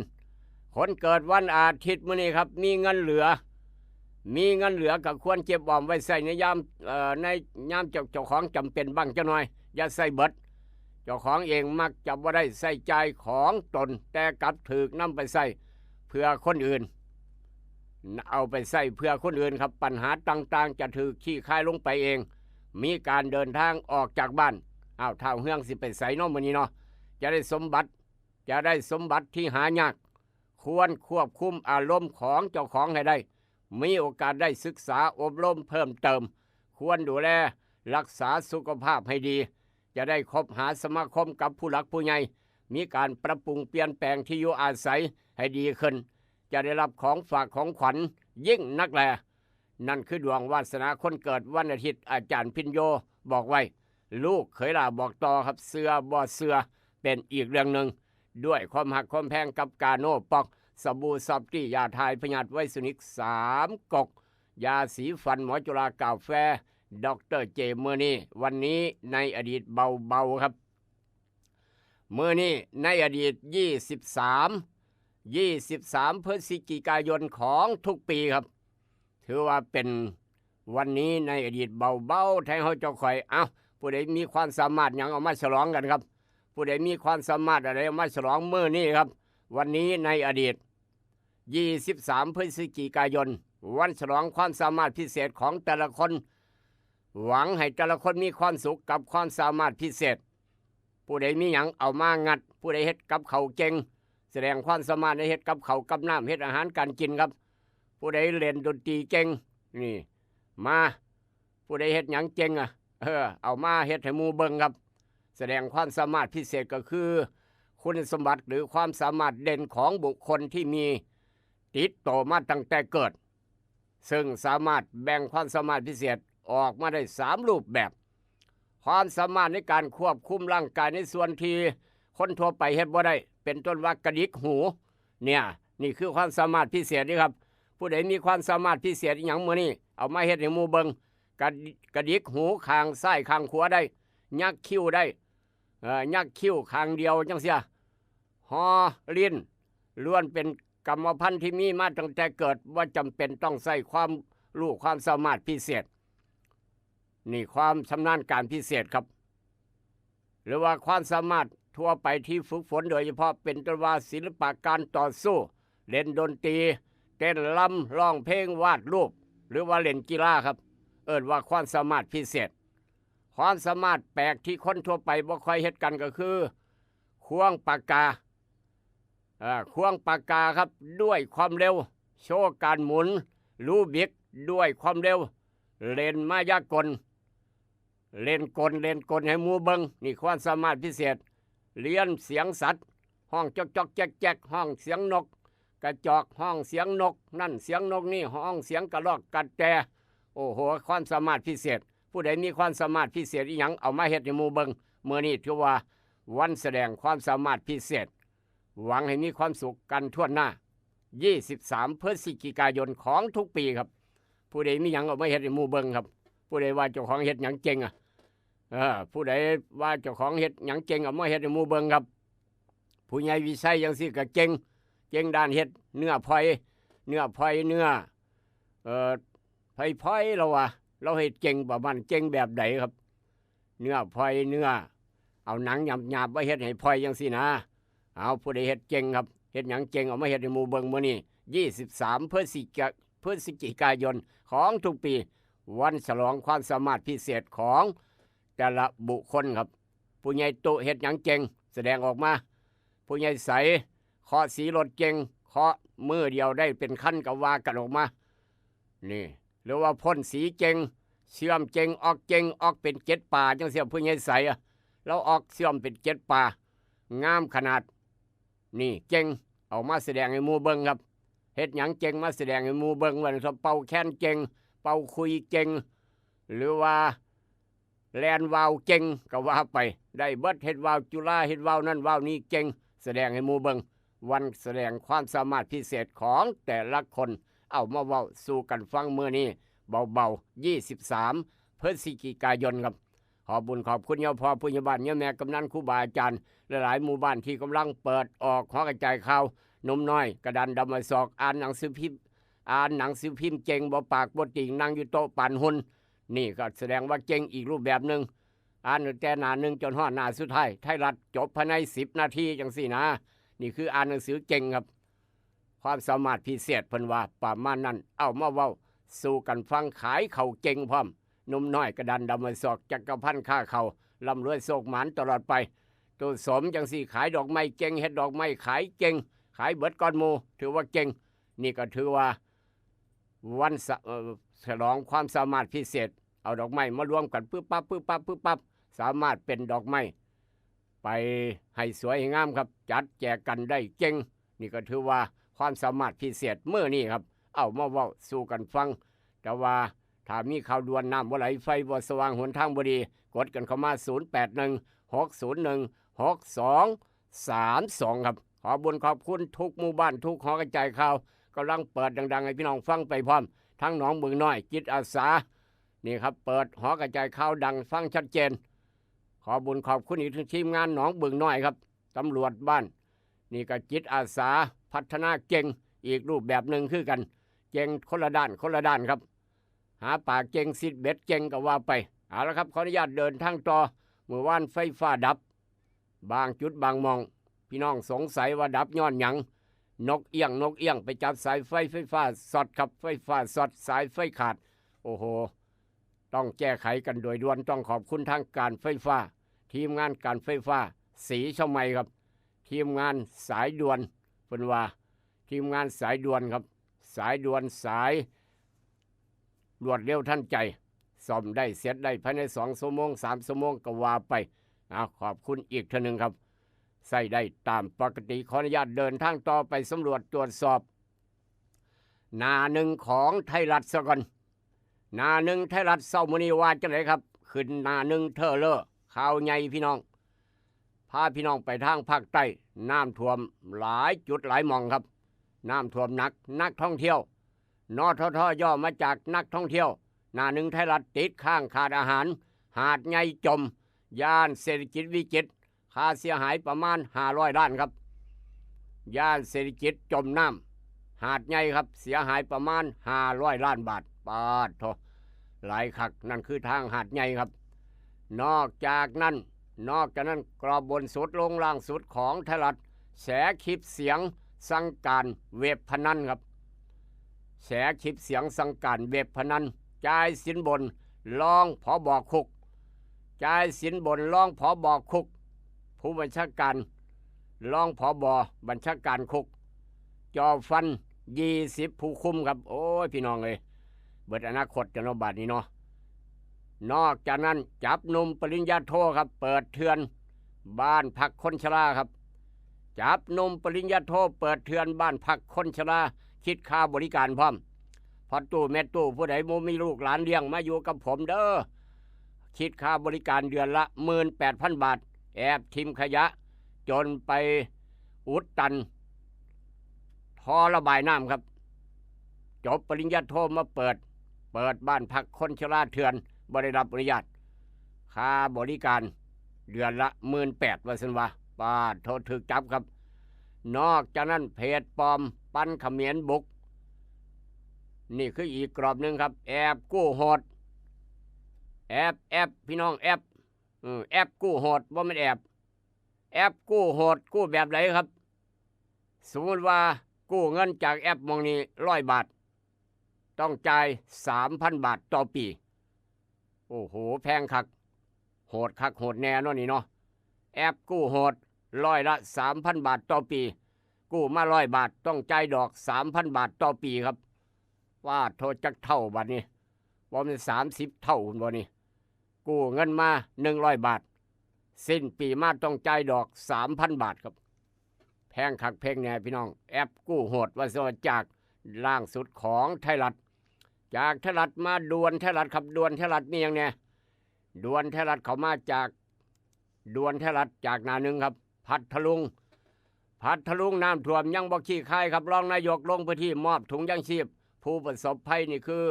คนเกิดวันอาทิตย์มื้อนี้ครับมีเงินเหลือก็ควรเก็บออมไว้ใส่ในยามเจ้าของจำเป็นบ้างจังหน่อยอย่าใส่เบิดเจ้าของเองมักจะบ่ได้ใส่ใจของตนแต่กลับถูกนำไปใส่เพื่อคนอื่นเอาไปใส่เพื่อคนอื่นครับปัญหาต่างๆจะถูกขี้คายลงไปเองมีการเดินทางออกจากบ้านเท่าเฮืองสิไปใส่น้องมื้อนี้เนาะจะได้สมบัติที่หายากควรควบคุมอารมณ์ของเจ้าของให้ได้มีโอกาสได้ศึกษาอบรมเพิ่มเติมควรดูแลรักษาสุขภาพให้ดีจะได้คบหาสมาคมกับผู้หลักผู้ใหญ่มีการปรับปรุงเปลี่ยนแปลงที่อยู่อาศัยให้ดีขึ้นจะได้รับของฝากของขวัญยิ่งนักแลนั่นคือดวงวาสนาคนเกิดวันอาทิตย์อาจารย์พินโยบอกไว้ลูกเคยลาบอกต่อครับเสือบ่เสือเป็นอีกเรื่องหนึ่งด้วยความหักความแพงกับกาโนปอกสบู่ซอฟตี้ยาทายพยาธิไวสุนิก3 กกยาสีฟันหมอจุฬากาแฟดรเจมือนี้วันนี้ในอดีตเบาๆครับมือนี้ในอดีต23พฤศจิกายนของทุกปีครับถือว่าเป็นวันนี้ในอดีตเบาๆแทนเขาเจ้าข่อยผู้ใดมีความสามารถอย่างเอามาฉลองกันครับผู้ใดมีความสามารถอะไรเอามาฉลองมื้อนี้ครับวันนี้ในอดีต23พฤศจิกายนวันฉลองความสามารถพิเศษของแต่ละคนหวังให้แต่ละคนมีความสุขกับความสามารถพิเศษผู้ใดมีหยังเอามางัดผู้ใดเฮ็ดกับเขาเก่งแสดงความสามารถในเฮ็ดกับเขากับน้ำเฮ็ดอาหารการกินครับผู้ใดเล่นดนตรีเก่งนี่มาผู้ใดเฮ็ดหยังเก่งเอามาเฮ็ดให้หมู่เบิ่งครับแสดงความสามารถพิเศษก็คือคุณสมบัติหรือความสามารถเด่นของบุคคลที่มีติดต่อมาตั้งแต่เกิดซึ่งสามารถแบ่งความสามารถพิเศษออกมาได้3 รูปแบบความสามารถในการควบคุมร่างกายในส่วนที่คนทั่วไปเฮ็ดบ่ได้เป็นต้นว่ากระดิกหูเนี่ยนี่คือความสามารถพิเศษนี่ครับ ผู้ใดมีความสามารถพิเศษอหยังมื้อนี้เอามาเฮ็ดให้หมู่เบิงกระดิกหูข้างซ้ายข้างขวาได้ยักคิ้วได้ยักคิ้วข้างเดียวจังเสียหอลิ้นล้วนเป็นกรรมพันธุ์ที่มีมาตั้งแต่เกิดว่าจำเป็นต้องใส่ความรู้ความสามารถพิเศษนี่ความชำนาญการพิเศษครับหรือว่าความสามารถทั่วไปที่ฝึกฝนโดยเฉพาะเป็นตัวว่าศิลปะการต่อสู้เล่นดนตรีเต้นรำร้องเพลงวาดรูปหรือว่าเล่นกีฬาครับเอิ้นว่าความสามารถพิเศษความสามารถแปลกที่คนทั่วไปบ่ค่อยเฮ็ดกันก็คือควงปากกาควงปากกาครับด้วยความเร็วโชว์การหมุนลูบิกด้วยความเร็วเล่นมายากลเล่นกลให้หมู่เบิงนี่ความสามารถพิเศษเรียนเสียงสัตว์ห้องจอกแจ๊กห้องเสียงนกกระจอกห้องเสียงนกนั่นเสียงนกนี่ห้องเสียงกระรอกกระแตโอ้โหความสามารถพิเศษผู้ใดมีความสามารถพิเศษอีหยังเอามาเฮ็ดให้หมู่เบิงเมื่อนี้ถือว่าวันแสดงความสามารถพิเศษหวังให้มีความสุขกันทั่วหน้า23 พฤศจิกายนของทุกปีครับผู้ใดมีหยังเอามาเฮ็ดให้หมู่เบิงครับผู้ใดว่าเจ้าของเฮ็ดหยังเจ๋งผู้ใดว่าเจ้าของเฮ็ดหยังเจ๋งเอามาเฮ็ดให้หมู่เบิงครับผู้ใหญ่วิชัยจังซี่ก็เจ๋งด้านเฮ็ดเนื้อพลอยไผ่เราว่าเราเฮ็ดเจ๋งประมาณเจ๋งแบบใดครับเนื้อพลอยเอาหนังหยาบๆไว้เฮ็ดให้พลอยจังซี่นะเอาผู้ใดเฮ็ดเจ๋งครับเฮ็ดหยังเจ๋งเอามาเฮ็ดให้หมู่เบิงมื้อนี้23 พฤศจิกายนของทุกปีวันฉลองความสามารถพิเศษของแต่ละบุคคลครับผู้ใหญ่ตุเฮ็ดหยังเจ๋งแสดงออกมาผู้ใหญ่ใสเคาะสีรถเจ๋งเคาะมือเดียวได้เป็นขั้นก็ว่ากันออกมานี่หรือว่าพ่นสีเจ๋งเชื่อมเจ๋งออกเป็นเจ็ดป่าจังเสียผู้ใหญ่ใสเราออกเชื่อมเป็นเจ็ดป่างามขนาดนี่เจ๋งเอามาแสดงให้หมู่เบิงครับเฮ็ดหยังเจ๋งมาแสดงให้หมู่เบิงว่าเป่าแค้นเจ๋งเป่าคุยเจ๋งหรือว่าแลนวาวเจ๋งก็ว่าไปได้เบิดเฮ็ดวาวจุฬาเฮ็ดวาวนั่นวาวนี้เจ๋งแสดงให้หมู่เบิงวันแสดงความสามารถพิเศษของแต่ละคนเอามาเว้าสู่กันฟังมื้อนี้เบาๆ23 พฤศจิกายนครับขอบุญขอบคุณยอพ่อผู้ใหญ่บ้านยอแม่กำนันครูบาอาจารย์หลายๆหมู่บ้านที่กำลังเปิดออกหอกระจายข่าวนุ่มน้อยกระดันดำมาศอกอ่านหนังสือพิมพ์เจ๋งบ่ปากบ่ติ่งนั่งอยู่โต๊ะปั่นหุ่นนี่ก็แสดงว่าเจ๋งอีกรูปแบบหนึ่งอ่านแต่หน้าหนึ่งจนฮอดหน้าสุดท้ายไทยรัฐจบภายใน10 นาทีจังซี่นะนี่คืออ่านหนังสือเจ๋งครับความสามารถพิเศษเพิ่นว่าประมาณนั้นเอามาเว้าสู่กันฟังขายเข่าเจ๋งพร้อมนุ่มน้อยกระดันดำมาศอกจักรพันธ์ค่าเข่าร่ำรวยโศกหมานตลอดไปตัวสมจังซี่ขายดอกไม้เจ๋งเฮ็ดดอกไม้ขายเจ๋งขายเบิดก้อนหมู่ถือว่าเจ๋งนี่ก็ถือว่าวันฉลองความสามารถพิเศษเอาดอกไม้มารวมกันปึ๊บปั๊บสามารถเป็นดอกไม้ไปให้สวยให้งามครับจัดแจกกันได้เจ๋งนี่ก็ถือว่าความสามารถพิเศษเมื่อนี้ครับเอามาเว้าสู่กันฟังแต่ว่าถ้ามีข่าวด่วนน้ำบ่ไหลไฟบ่สว่างหนทางบ่ดีกดกันเข้ามา0816016232ครับขอบุญขอบคุณทุกหมู่บ้านทุกหอกระจายข่าวกำลังเปิดดังๆให้พี่น้องฟังไปพร้อมทั้งหนองบึงน้อยจิตอาสานี่ครับเปิดหอกระจายข่าวดังฟังชัดเจนขอบุญขอบคุณอีกทีมงานหนองบึงน้อยครับตำรวจบ้านนี่ก็จิตอาสาพัฒนาเก่งอีกรูปแบบหนึ่งคือกันเก่งคนละด้านครับหาป่าเก่งซิดเบ็ดเก่งก็ว่าไปเอาละครับขออนุญาตเดินทางต่อเมื่อวานไฟฟ้าดับบางจุดบางมองพี่น้องสงสัยว่าดับย้อนหยังนกเอี้ยงไปจับสายไฟฟ้าสอดครับไฟฟ้าสอดสายไฟขาดโอ้โหต้องแก้ไขกันโดยด่วนต้องขอบคุณทางการไฟฟ้าทีมงานการไฟฟ้าสีชมัยครับทีมงานสายด่วนเพิ่นว่าทีมงานสายด่วนครับสายด่วนสายรวดเร็วทันใจซ่อมได้เสร็จได้ภายใน2 ชั่วโมง3 ชั่วโมงก็ว่าไปขอบคุณอีกเท่านึงครับใส่ได้ตามปกติขออนุญาตเดินทางต่อไปสำรวจตรวจสอบหน้าหนึ่งของไทยรัฐซะก่อนหน้าหนึ่งไทยรัฐเช้ามื้อนี้ว่าจังได๋ครับขึ้นหน้าหนึ่งเทอเลอร์ข่าวใหญ่พี่น้องพาพี่น้องไปทางภาคใต้น้ำท่วมหลายจุดหลายหม่องครับน้ำท่วมหนักนักท่องเที่ยว นททย่อมาจากนักท่องเที่ยวหน้าหนึ่งไทยรัฐติดข้างขาดอาหารหาดใหญ่จมย่านเศรษฐกิจวิจิตรค่าเสียหายประมาณ500 ล้านครับย่านเศรษฐกิจจมน้ำหาดใหญ่ครับเสียหายประมาณ500 ล้านบาทปาดโถหลายคักนั่นคือทางหาดใหญ่ครับนอกจากนั้นกรอบบนสุดลงล่างสุดของไทยรัฐแฉคลิปเสียงสั่งการเว็บพนันครับแฉคลิปเสียงสั่งการเว็บพนันจ่ายสินบนรองผบ.คุกจ่ายสินบนรองผบ.คุกผู้บัญชาการรองผบ.บัญชาการคุกจอฟัน20ผู้คุมครับโอ้ยพี่น้องเอ้ยเบิดอนาคตจะนบาดนี้เนาะนอกจากนั้นจับหนุ่มปริญญาโทครับเปิดเถื่อนบ้านพักคนชราครับจับหนุ่มปริญญาโทเปิดเถื่อนบ้านพักคนชราคิดค่าบริการพร้อมพอตู้แม่ตู้ผู้ใดบ่มีลูกหลานเลี้ยงมาอยู่กับผมเด้อคิดค่าบริการเดือนละ 18,000 บาทแอบทิมขยะจนไปอุดตันท่อระบายน้ำครับจบปริญญาโทมาเปิดบ้านพักคนชราเถื่อนบ่ได้รับอนุญาตค่าบริการเดือนละ 18,000 ว่าซั่นว่าป้าโทษถึกจับครับนอกจากนั้นเพจปลอมปั้นเขมรบุกนี่คืออีกกรอบหนึ่งครับแอบกู้โหดแอบพี่น้องแอบกู้โหดว่ามันแอบกู้โหดกู้แบบไหนครับสมมติว่ากู้เงินจากแอปมองนี้100 บาทต้องจ่าย 3,000 บาทต่อปีโอ้โหแพงคักโหดคักโหดแน่เนาะนี่เนาะแอบกู้โหดร้อยละ 3,000 บาทต่อปีกู้มา100 บาทต้องจ่ายดอก 3,000 บาทต่อปีครับว่าโทษจักเท่าบัดนี้บ่แม่น30 เท่าบ่นี่กู้เงินมา100 บาทสิ้นปีมาต้องจ่ายดอก 3,000 บาทครับแพงคักแพงแน่พี่น้องแอปกู้โหดว่าซะจากล่างสุดของไทยรัฐจากไทยรัฐมาด่วนไทยรัฐครับด่วนไทยรัฐมีหยังแน่ด่วนไทยรัฐเข้ามาจากด่วนไทยรัฐจากหน้าหนึ่งครับพัทลุงน้ำท่วมยังบ่ขี้คายครับรองนายกลงพื้นที่มอบถุงยางชีพผู้ประสบภัยนี่คือ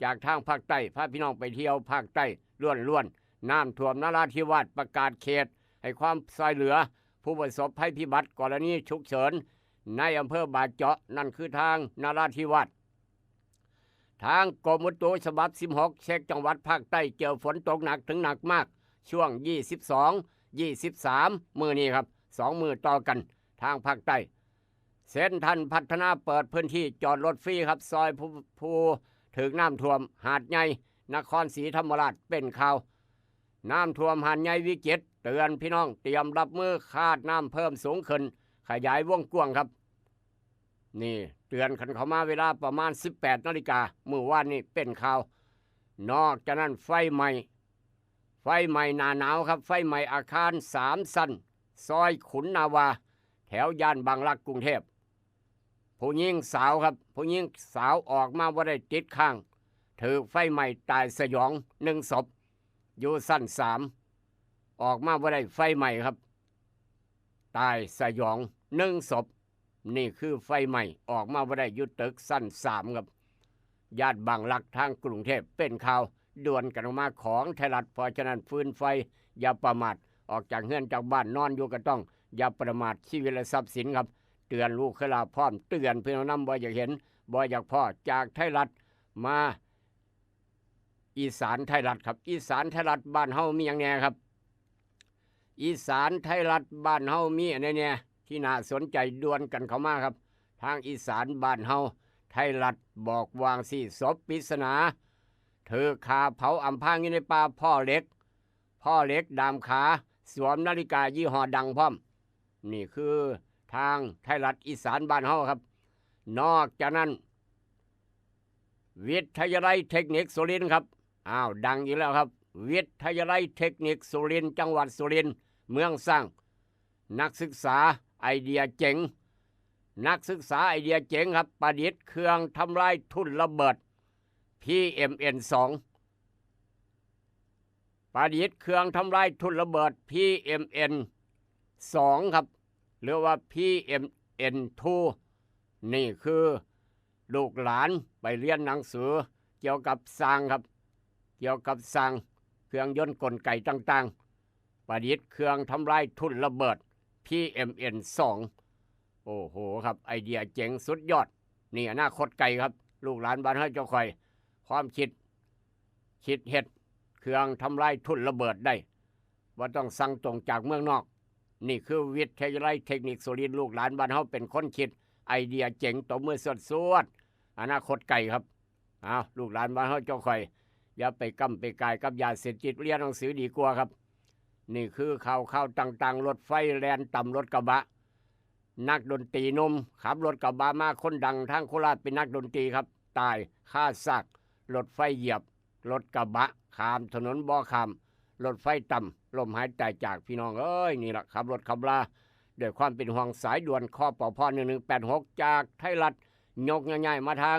จากทางภาคใต้พาพี่น้องไปเที่ยวภาคใต้ล้วนน้ำท่วมนราธิวาสประกาศเขตให้ความช่วยเหลือผู้ประสบภัยพิบัติกรณีฉุกเฉินในอำเภอบาเจาะนั่นคือทางนราธิวาสทางกรมอุตุฉบับ16เช็คจังหวัดภาคใต้เจอฝนตกหนักถึงหนักมากช่วง22-23มื้อนี้ครับ2มื้อต่อกันทางภาคใต้เส้นทันพัฒนาเปิดพื้นที่จอดรถฟรีครับซอยผู้ถึงน้ำท่วมหาดใหญ่นครศรีธรรมราชเป็นข่าวน้ำท่วมหาดใหญ่วิกฤตเตือนพี่น้องเตรียมรับมือคาดน้ำเพิ่มสูงขึ้นขยายวงกว้างครับนี่เตือนขันเข้ามาเวลาประมาณ 18 นาฬิกาเมื่อวานนี้เป็นข่าวนอกจากนั้นไฟใหม่หนาหนาวครับไฟใหม่อาคาร3 ชั้นซอยขุนนาวาแถวย่านบางรักกรุงเทพผู้หญิงสาวครับผู้หญิงสาวออกมาว่าได้ติดข้างถือไฟใหม่ตายสยอง1 ศพอยู่ชั้น3ออกมาว่าได้ไฟใหม่ครับตายสยอง1 ศพนี่คือไฟใหม่ออกมาว่าได้ยุตึกชั้น3ครับญาติบางรักทางกรุงเทพเป็นข่าวด่วนกันออกมาของไทยรัฐเพราะฉะนั้นฟื้นไฟอย่าประมาทออกจากเฮือนจากบ้านนอนอยู่ก็ต้องอย่าประมาทชีวิตและทรัพย์สินครับเตือนลูกขลาพร้อมเตือนพี่น้องนำบ่อยากเห็นบ่อยากพ่อจากไทยรัฐมาอีสานไทยรัฐครับอีสานไทยรัฐบ้านเฮามีอย่างแน่ครับอีสานไทยรัฐบ้านเฮามีอันแน่ที่น่าสนใจด่วนกันเข้ามาครับทางอีสานบ้านเฮาไทยรัฐบอกวางสี่ศพปริศนาเธอคาเผาอำพรางอยู่ในป่าพ่อเล็กดามขาสวมนาฬิกายี่ห้อดังพร้อมนี่คือทางไทยรัฐอีสานบ้านเฮาครับนอกจากนั้นวิทยาลัยเทคนิคสุรินทร์ครับดังอีกแล้วครับวิทยาลัยเทคนิคสุรินทร์จังหวัดสุรินทร์เมืองสร้างนักศึกษาไอเดียเจ๋งครับประดิษฐ์เครื่องทำลายทุ่นระเบิด PMN2 ประดิษฐ์เครื่องทำลายทุ่นระเบิด PMN2 ครับหรือว่า PMN2 นี่คือ ลูกหลานไปเรียนหนังสือเกี่ยวกับสร้างครับเกี่ยวกับสร้างเครื่องยนต์กลไกต่างๆประดิษฐ์เครื่องทำลายทุ่นระเบิด PMN2 โอ้โหครับไอเดียเจ๋งสุดยอดนี่อนาคตไกลครับลูกหลานบ้านเฮาเจ้าข่อยความคิดเฮ็ดเครื่องทำลายทุ่นระเบิดได้ว่าต้องสั่งตรงจากเมืองนอกนี่คือวิทยาลัยเทคนิคสุรินทร์ลูกหลานบ้านเฮาเป็นคนคิดไอเดียเจ๋งตบมือสวดอนาคตไกลครับลูกหลานบ้านเฮาเจ้าข่อยอย่าไปกำไปกายกับยาเสพติดเรียนหนังสือดีกว่าครับนี่คือข่าวต่างๆรถไฟแล่นต่ำรถกระบะนักดนตรีหนุ่มขับรถกระบะมาคนดังทางโคราชเป็นนักดนตรีครับตายฆ่าซากรถไฟเหยียบรถกระบะข้ามถนนบ่ข้ามรถไฟต่ำลมหายใจจากพี่น้องเอ้ยนี่แหละขับรถขับลาด้วยความเป็นห่วงสายด่วนข้อปพ1186จากไทยรัฐยกง่ายๆมาทาง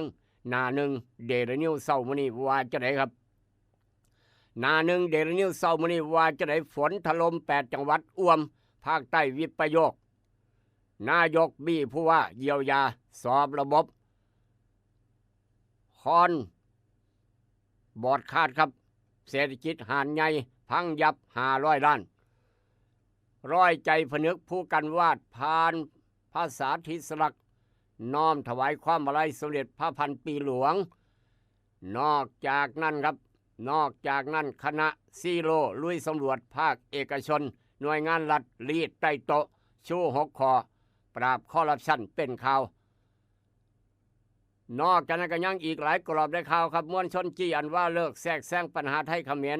หน้าหนึ่งเดลินิวเช้ามื้อนี้ว่าจะได้ครับหน้าหนึ่งเดลินิวเช้ามื้อนี้ว่าจะได้ฝนถล่ม8จังหวัดอ้วมภาคใต้วิปโยคนายกบี้ผู้ว่าเยียวยาสอบระบบคอนบอดขาดครับเศรษฐกิจหานใหญ่พังยับ500 ล้านร้อยใจผนึกผู้กันวาดผ่านภาษาทิศลักษ์น้อมถวายความอาลัยสมเด็จพระพันปีหลวงนอกจากนั้นคณะซีโร่ลุยสำรวจภาคเอกชนหน่วยงานรัฐรีดใต้โต๊ะชู6 ข้อปราบคอร์รัปชันเป็นข่าวนอกจากนั้นก็ยังอีกหลายกรอบได้ข่าวครับมวลชนจี้อันว่าเลิกแทรกแซงปัญหาไทยเขมร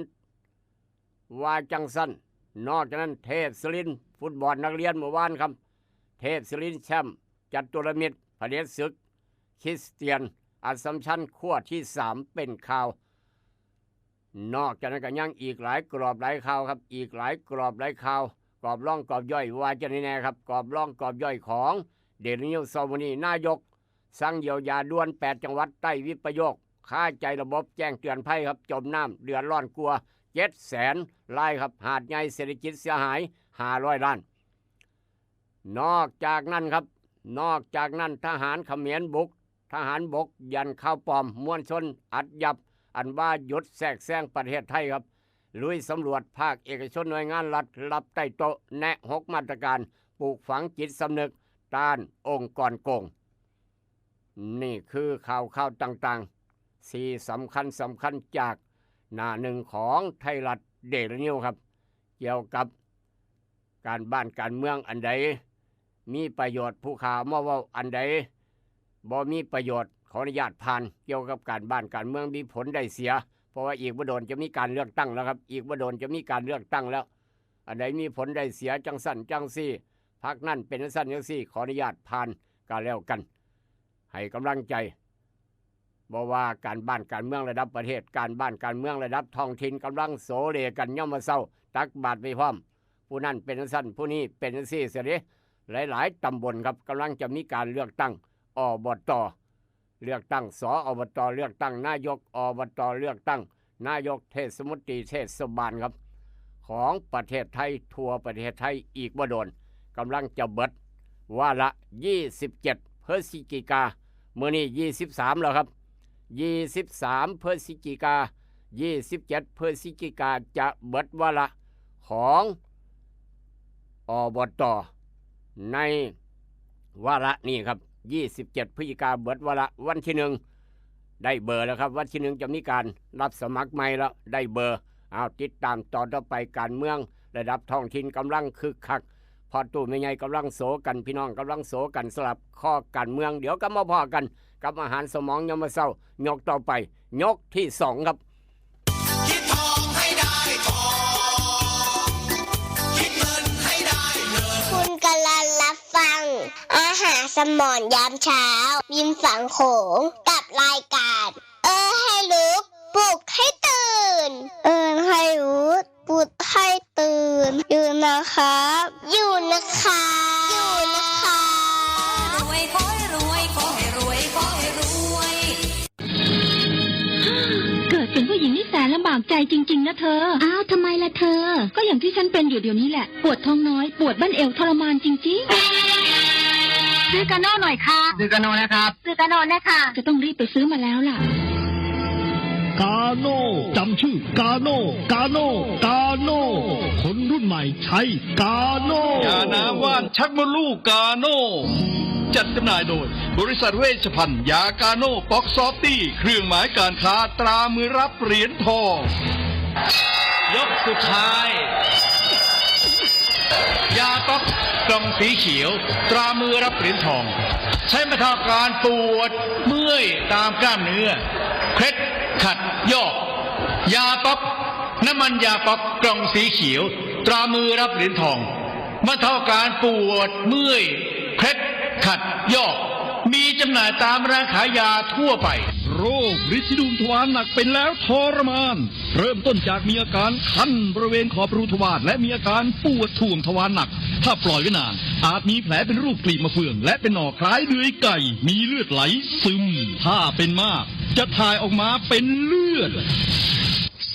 ว่าจังสั้นนอกจากนั้นเทพศิรินทร์ฟุตบอลนักเรียนเมื่อวานครับเทพศิรินทร์แชมป์จัตุรมิตรเผด็จศึกคริสเตียนอัสสัมชัญขั้วที่3เป็นข่าวนอกจากนั้นก็ยังอีกหลายกรอบหลายข่าวครับอีกหลายกรอบหลายข่าวกรอบร่องกรอบย่อยว่าจะแน่ครับกรอบร่องกรอบย่อยของเดลินิวส์วันนี้นายกสั่งเยียวยาด่วน8จังหวัดใต้วิปโยคค่าใจระบบแจ้งเตือนภัยครับจมน้ำเดือดร้อนกลัว700,000 รายครับหาดใหญ่เศรษฐกิจเสียหาย500 ล้านนอกจากนั้นทหารเขมรบุกทหารบกยันข้าวปลอมมวลชนอัดยับอันว่าหยุดแทรกแซงประเทศไทยครับลุยสำรวจภาคเอกชนหน่วยงานรัฐรับใต้โต๊ะแนะ6 มาตรการปลูกฝังจิตสำนึกต้านองค์กรโกงนี่คือข่าวต่างๆที่สำคัญจากหน้าหนึ่งของไทยรัฐเดลินิวครับเกี่ยวกับการบ้านการเมืองอันใดมีประโยชน์ผู้ข่าวมาว่าอันใดบ่มีประโยชน์ขออนุญาตผ่านเกี่ยวกับการบ้านการเมืองมีผลได้เสียเพราะว่าอีกบ่โดนจะมีการเลือกตั้งแล้วครับอีกบ่โดนจะมีการเลือกตั้งแล้วอันใดมีผลได้เสียจังสั่นจังซี่พรรคนั่นเป็นสั่นจังซี่ขออนุญาตผ่านก็แล้วกันให้กำลังใจบอกว่าการบ้านการเมืองระดับประเทศการบ้านการเมืองระดับท้องถิ่นกำลังโสเลกันย่อมมาเศร้าตักบาตรไปพร้อมผู้นั้นเป็นสั้นผู้นี้เป็นซี่เสียดิหลายๆตำบลครับกำลังจะมีการเลือกตั้งอบต.เลือกตั้งสอบต.เลือกตั้งนายกอบต.เลือกตั้งนายกเทศมนตรีเทศบาลครับของประเทศไทยทั่วประเทศไทยอีกบ่โดนกำลังจะเบิดว่าละ27 พฤศจิกาเมื่อนี้23แล้วครับ23 พฤศจิกา27 พฤศจิกาจะเบิดวาระของอบต.ในวาระนี้ครับ27 พฤศจิกาเบิดวาระวันที่1ได้เบอร์แล้วครับวันที่1จะมีการรับสมัครใหม่แล้วได้เบอร์เอาติดตามตอนต่อไปการเมืองระดับท้องถิ่นกำลังคึกคักพอตู้ไม่ใหญ่กำลังโศกันพี่น้องกำลังโศกันสลับข้อการเมืองเดี๋ยวก็มาพอกันกับอาหารสมองยามมื้อเช้ายกต่อไปยกที่2ครับคิดทองให้ได้ทองคิดเงินให้ได้เงินคุณกำลังรับฟังอาหารสมองยามเช้ายิ้มฝังโขงกับรายการให้ลุกปลุกให้ตื่นให้ลุกปลุกให้ตื่นอยู่นะครับอยู่นะคะรวยขอให้รวยขอให้รวยขอให้รวยเกิดเป็นผู้หญิงนี่แสนลำบากใจจริงๆนะเธออ้าวทำไมล่ะเธอก็อย่างที่ฉันเป็นอยู่เดี๋ยวนี้แหละปวดท้องน้อยปวดบั้นเอวทรมานจริงๆ ซื้อกาโน่หน่อยค่ะ ซื้อกาโน่นะครับ ซื้อกาโน่นะคะจะต้องรีบไปซื้อมาแล้วล่ะ กาโน่จำชื่อกาโน่กาโน่กาโน่คนรุ่นใหม่ใช้กาโน่ยาน้ำว่านชักมดลูกกาโน่จัดจำหน่ายโดยบริษัทเวชภัณฑ์ยากาโน่ป๊อกซอฟตี้เครื่องหมายการค้าตรามือรับเหรียญทองยกสุดท้ายยาป๊อกกล่องสีเขียวตรามือรับเหรียญทองใช้บรรเทาการปวดเมื่อยตามกล้ามเนื้อเคล็ดขัดยอกยาป๊อกน้ำมันยาป๊อกกล่องสีเขียวตรามือรับเหรียญทองบรรเทาการปวดเมื่อยเคล็ดขัดยอกมีจำหน่ายตามร้านขายยาทั่วไปโรคฤทธิ์ดวงทวารหนักเป็นแล้วทรมานเริ่มต้นจากมีอาการคันบริเวณขอบรูทวารและมีอาการปวดท่วมทวารหนักถ้าปล่อยไว้นานอาจมีแผลเป็นรูปกลีบมะเฟืองและเป็นหนอกคล้ายเดือยไก่มีเลือดไหลซึมถ้าเป็นมากจะถ่ายออกมาเป็นเลือด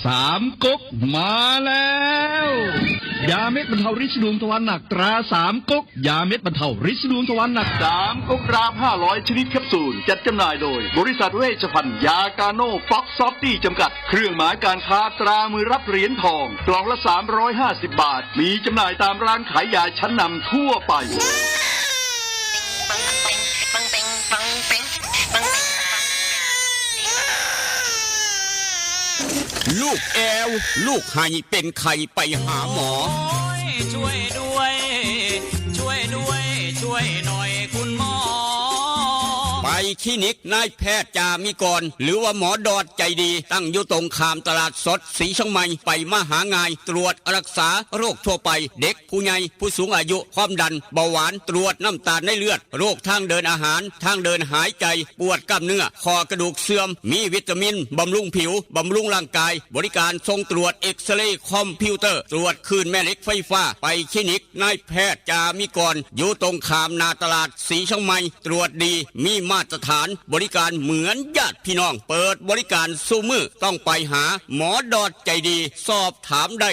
3 ก๊กมาแล้วยาเม็ดบรรเทาฤทธิ์ดวงทวารหนักตรา3 ก๊กยาเม็ดบรรเทาฤทธิ์ดวงทวารหนัก3 ก๊กราม500ชนิดแคปซูลจัดจำหน่ายโดยบริษัทเวชภัณฑ์ยากาโน่ป๊อกซอฟตี้จำกัดเครื่องหมายการค้าตรามือรับเหรียญทองกล่องละ350 บาทมีจำหน่ายตามร้านขายยาชั้นนำทั่วไปลูกแอวลูกไห้เป็นไข่ไปหาหมอช่วยด้วยช่วยด้วยช่วยหน่อยคุณหมอไปคลินิกนายแพทย์จามิกรหรือว่าหมอดอดใจดีตั้งอยู่ตรงข้ามตลาดสดศรีเชียงใหม่ไปมาหางายตรวจรักษาโรคทั่วไปเด็กผู้ใหญ่ผู้สูงอายุความดันเบาหวานตรวจน้ำตาลในเลือดโรคทางเดินอาหารทางเดินหายใจปวดกล้ามเนื้อคอกระดูกเสื่อมมีวิตามินบำรุงผิวบำรุงร่างกายบริการทรงตรวจเอ็กซเรย์คอมพิวเตอร์ตรวจคลื่นแม่เหล็กไฟฟ้าไปคลินิกนายแพทย์จามิกรอยู่ตรงข้ามนาตลาดศรีเชียงใหม่ตรวจดีมีมาตรฐานบริการเหมือนญาติพี่น้องเปิดบริการสู้มือต้องไปหาหมอดอดใจดีสอบถามได้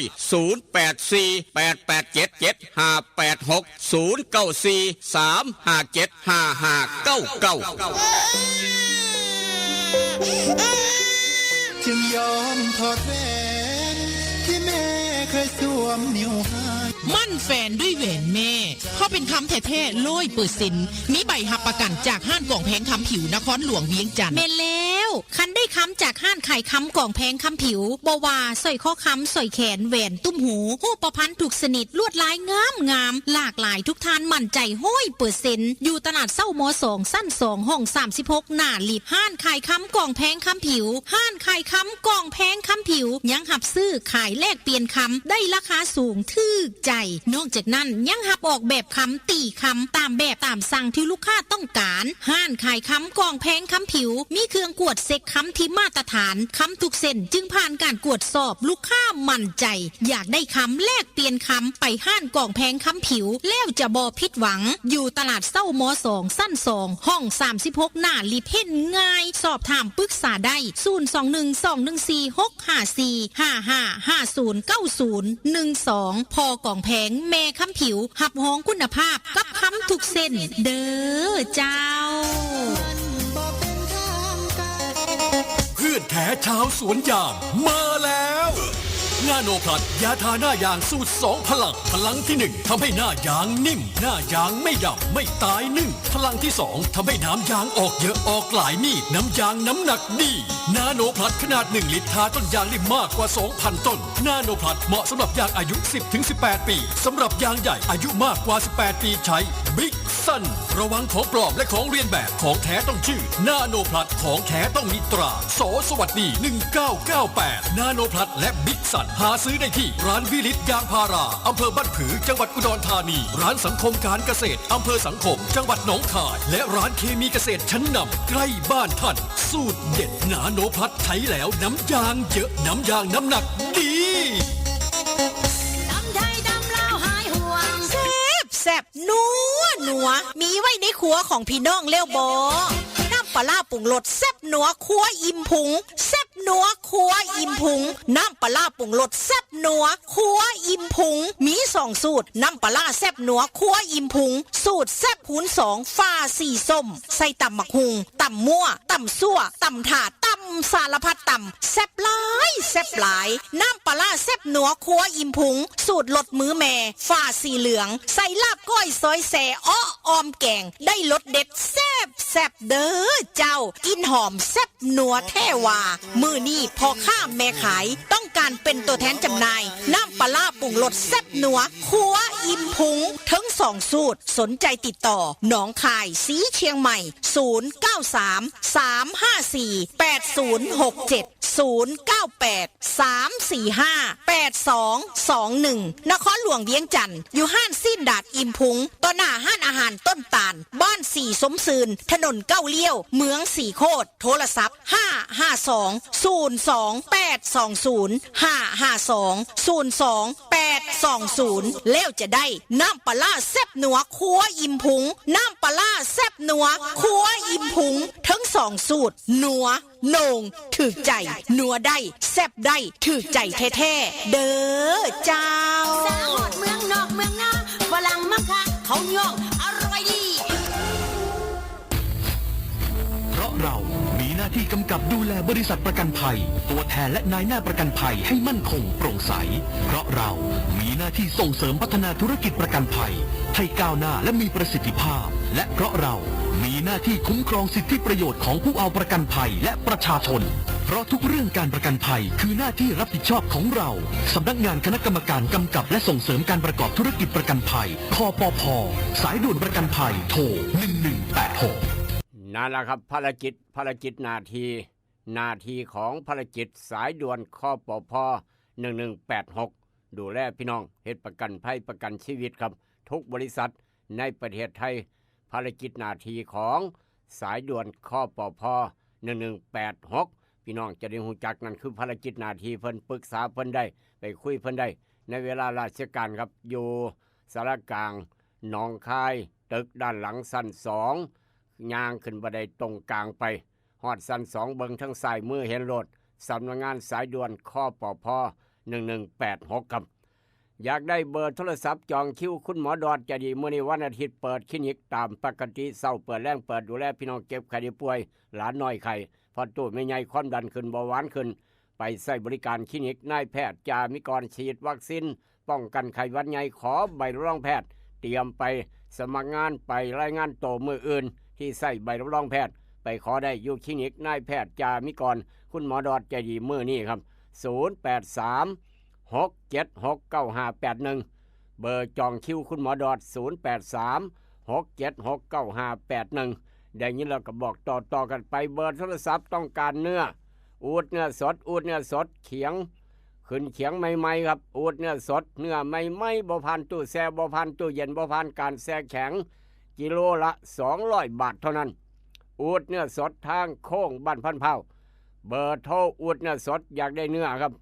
จึงยอมถอดแหวนที่แม่เคยสวมนิ้วให้มั่นแฟนด้วยแหวนแม่เพราะเป็นคำแท้ๆ100%มีใบหับประกันจากห้านกล่องแพงคำผิวนครหลวงเวียงจันทร์แม่แล้วคันได้คำจากห้านขายคำกล่องแพงคำผิวบวาสร้อยข้อคำสร้อยแขนแหวนตุ้มหูหูประพันธ์ถูกสนิทลวดลายงามหลากหลายทุกทานมั่นใจ100%อยู่ตลาดเศร้าม2สั้น2ห้อง36หน้าลิฟห้านขายคำกล่องแพงคำผิวห้านขายคำกล่องแพงคำผิวยังหับซื้อขายแลกเปลี่ยนคำได้ราคาสูงทึกใจนอกจากนั้นยังหับออกแบบคำตีคำตามแบบตามสั่งที่ลูกค้าต้องการห้านขายคำกล่องแพงคำผิวมีเครื่องกวดเซ็กคำที่มาตรฐานคำทุกเส้นจึงผ่านการกวดสอบลูกค้ามั่นใจอยากได้คำแลกเปลี่ยนคำไปห้านกล่องแพงคำผิวแล้วจะบ่ผิดหวังอยู่ตลาดเศร้าม2สั้น2ห้อง36หน้าลิฟเห็นง่ายสอบถามปรึกษาได้0212146545509012พอกล่องแพงแม่คำผิวหับห้องคุณภาพกับคำทุกเส้นเด้อเจ้าเพื่อนแท้ชาวสวนยางมาแล้วนาโนพลัดยาทาหน้ายางสูตร2พลังที่1ทำให้หน้ายางนิ่มหน้ายางไม่ดำไม่ตายนึ่งพลังที่2ทำให้น้ำยางออกเยอะออกหลายมีดน้ำยางน้ำหนักดีนาโนพลัดขนาด1ลิตรทาต้นยางได้มากกว่า 2,000 ต้นนาโนพลัดเหมาะสำหรับยางอายุ 10-18 ปีสำหรับยางใหญ่อายุมากกว่า18 ปีใช้บิ๊กซันระวังของปลอมและของเรียนแบบของแท้ต้องชื่อนาโนพลัดของแท้ต้องมีตราสวัสดี1998นาโนพลัดและบิ๊กซันหาซื้อได้ที่ร้านวิลิตยางพาราอำเภอบ้านผือจังหวัดอุดรธานีร้านสังคมการเกษตรอำเภอสังคมจังหวัดหนองคายและร้านเคมีเกษตรชั้นนำใกล้บ้านท่านสูตรเด็ดนาโนพลัดใช้แล้วน้ำยางเยอะน้ำยางน้ำหนักดีแซ่บนัวมีไว้ในครัวของพี่น้องเลี้ยวบอน้ำปลาปรุงรสแซ่บนัวครัวอิ่มพุงแซ่บนั นัวครัวอิ่มพุงน้ำปลาปรุงรสแซ่บนัวครัวอิ่มพุงมี2สูตรน้ำปลาแซ่บนัวครัวอิ่มพุงสูตรแซ่บคูณ2ฟ้าสีส้มใส่ตำมักหุงตำมั่วตำซั่วตำถาดตำสารพัดตำแซ่บหลายแซ่บหลายน้ำปลาแซ่บนัวครัวอิ่มพุงสูตรลดมือแม่ฟ้าสีเหลืองใส่ลาบก้อยซอยแซ่อ้อออมแกงได้รสเด็ดแซ่บแซ่บเด้อเจ้ากินหอมแซ่บนัวแท้ว่ามือนี่พอข้าแม่ขายต้องการเป็นตัวแทนจำหน่ายน้ำปลาปรุงรสแซ่บนัวครัวอิ่มพุงทั้ง2สูตรสนใจติดต่อหนองคายสีเชียงใหม่0933548221นครหลวงเวียงจันทร์อยู่ห้านสิ้นดาดอิ่มพุงต่อหน้าห้านอาหารต้นตาลบ้านสีสมซืนถนนเก้าเลี้ยวเมืองสีโคตรโทรศัพท์552-02820 แล้วจะได้น้ำปลาแซ่บนัวครัวอิ่มพุงน้ำปลาแซ่บนัวครัวอิ่มพุงทั้ง2สูตรนัวโหน่งถึกใจนัวได้แซ่บได้ถึกใจแท้ๆเด้อเจ้า สาวหอดเมืองนอกเมืองนาฝรั่งมักคะเขาย่องอร่อยดี เพราะเรามีหน้าที่กำกับดูแลบริษัทประกันภัยตัวแทนและนายหน้าประกันภัยให้มั่นคงโปร่งใสเพราะเรามีหน้าที่ส่งเสริมพัฒนาธุรกิจประกันภัยให้ก้าวหน้าและมีประสิทธิภาพและเพราะเรามีหน้าที่คุ้มครองสิทธิประโยชน์ของผู้เอาประกันภัยและประชาชนเพราะทุกเรื่องการประกันภัยคือหน้าที่รับผิดชอบของเราสำนักงานคณะกรรมการกำกับและส่งเสริมการประกอบธุรกิจประกันภัยคปภ.สายด่วนประกันภัยโทร1186นั่นแหละครับภารกิจนาทีของภารกิจสายด่วนคปภ1186ดูแลพี่น้องเฮ็ดประกันภัยประกันชีวิตครับทุกบริษัทในประเทศไทยภารกิจนาทีของสายด่วนคปภ1186พี่น้องจะได้รู้จักนั่นคือภารกิจนาทีเพิ่นปรึกษาเพิ่นได้ไปคุยเพิ่นได้ในเวลาราชการครับอยู่สารกลางหนองคายตึกด้านหลังสั้น2ย่างขึ้นบันไดตรงกลางไปฮอดสั้น2เบิ่งทางซ้ายมือเห็นรถสำนักงานสายด่วนคปภ1186ครับอยากได้เบอร์โทรศัพท์จองคิวคุณหมอดอดจะดีมื้อนี้วันอาทิตย์เปิดคลินิกตามปกติเช้าเปิดแรงเปิดดูแลพี่น้องเก็บไข้ได้ป่วยหลานน้อยไข้พอตู้ไม่ใหญ่ความดันขึ้นเบาหวานขึ้นไปใช้บริการคลินิกนายแพทย์จามิกรฉีดวัคซีนป้องกันไข้หวัดใหญ่ขอใบรับรองแพทย์เตรียมไปสมัครงานไปรายงานโตวมื้ออื่นที่ใส่ใบรับรองแพทย์ไปขอได้อยู่คลินิกนายแพทย์จามิกรคุณหมอดอดใจดีมื้อนี้ครับ083-676-9581เบอร์จองคิวคุณหมอดอด083-676-9581ได้ยินแล้วก็บอกต่อกันไปเบอร์โทรศัพท์ต้องการเนื้ออูดเนื้อสดเขียงขึ้นเขียงใหม่ๆครับอูดเนื้อสดเนื้อใหม่ๆบ่ผ่านตู้แช่บ่ผ่านตู้เย็นบ่ผ่านการแช่แข็งกิโลละ200 บาทเท่านั้นอูดเนื้อสดทางโค้งบ้านพันเผาเบอร์โทรอูดเนื้อสดอยากได้เนื้อครับ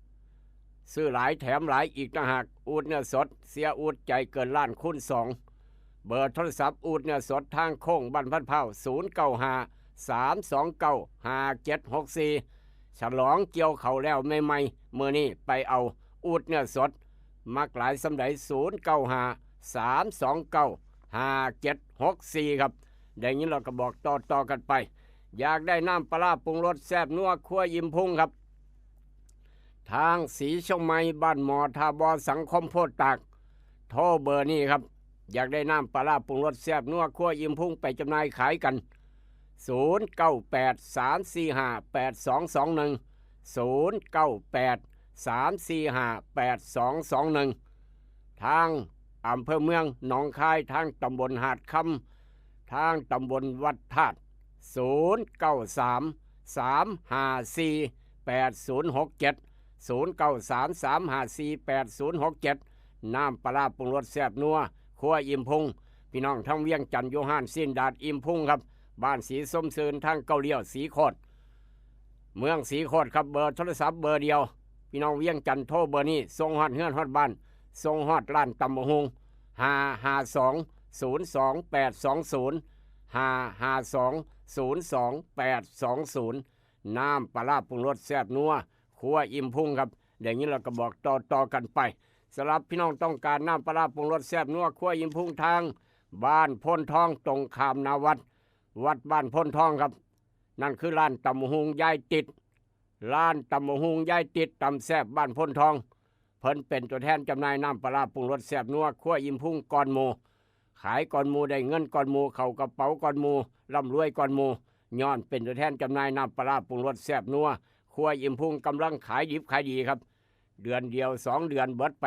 ซื้อหลายแถมหลายอีกต่างหากอูดเนื้อสดเสียอูดใจเกินล้านคูณ2เบอร์โทรศัพท์อูดเนื้อสดทางโค้งบ้านพันเผา095-329-5764ฉลองเกี่ยวเขาแล้วใหม่ๆมื้อนี้ไปเอาอูดเนื้อสดมักหลายสำใด095-329-5764ครับได้ยินเราก็บอกต่อกันไปอยากได้น้ำปลาปรุงรสแซ่บนัวครัวยิ้มพุงครับทางสีชงไม้บ้านหมอทาบอสังคมโพธิ์ตากโทรเบอร์นี้ครับอยากได้น้ำปลาปรุงรสแซ่บนัวครัวยิ้มพุงไปจำหน่ายขายกัน0983458221 0983458221ทางอำเภอเมืองหนองคายทางตำบลหาดคำทางตำบลวัดธาตุ0933548067 0933548067น้ำปลาปรุงรสแซ่บนัวครัวอิ่มพุงพี่น้องทั้งเวียงจันทร์โยฮันสิ้นดาดอิ่มพุงครับบ้านสีส้มซืนทางเกาเลี้ยวสีโคตรเมืองสีโคตรครับเบอร์โทรศัพท์เบอร์เดียวพี่น้องเวียงจันทร์โทรเบอร์นี้ส่งฮอดเฮือนฮอดบ้านส่งฮอดร้านตำบักหุ่ง552-02820 552-02820 น้ำปลาร้าปรุงรสแซ่บนัวครัวอิ่มพุงครับอย่างนี้เราก็บอกต่อกันไปสำหรับพี่น้องต้องการน้ำปลาร้าปรุงรสแซ่บนัวครัวอิ่มพุงทางบ้านพ้นทองตรงข้ามนาวัดบ้านพ้นทองครับนั่นคือร้านตำหุงยายติดร้านตำหุงยายติดตำแซ่บบ้านพ้นทองเพิ่นเป็นตัวแทนจำหน่ายน้ำปลาร้าปรุงรสแซ่บนัวครัวอิ่มพุงก่อนหมู่ขายก่อนหมู่ได้เงินก่อนหมู่เข้ากระเป๋าก่อนหมู่ร่ำรวยก่อนหมู่ย้อนเป็นตัวแทนจำหน่ายน้ำปลาร้าปรุงรสแซ่บนัวครัวอิ่มพุงกำลังขายดิบขายดีครับเดือนเดียว2 เดือนเบิดไป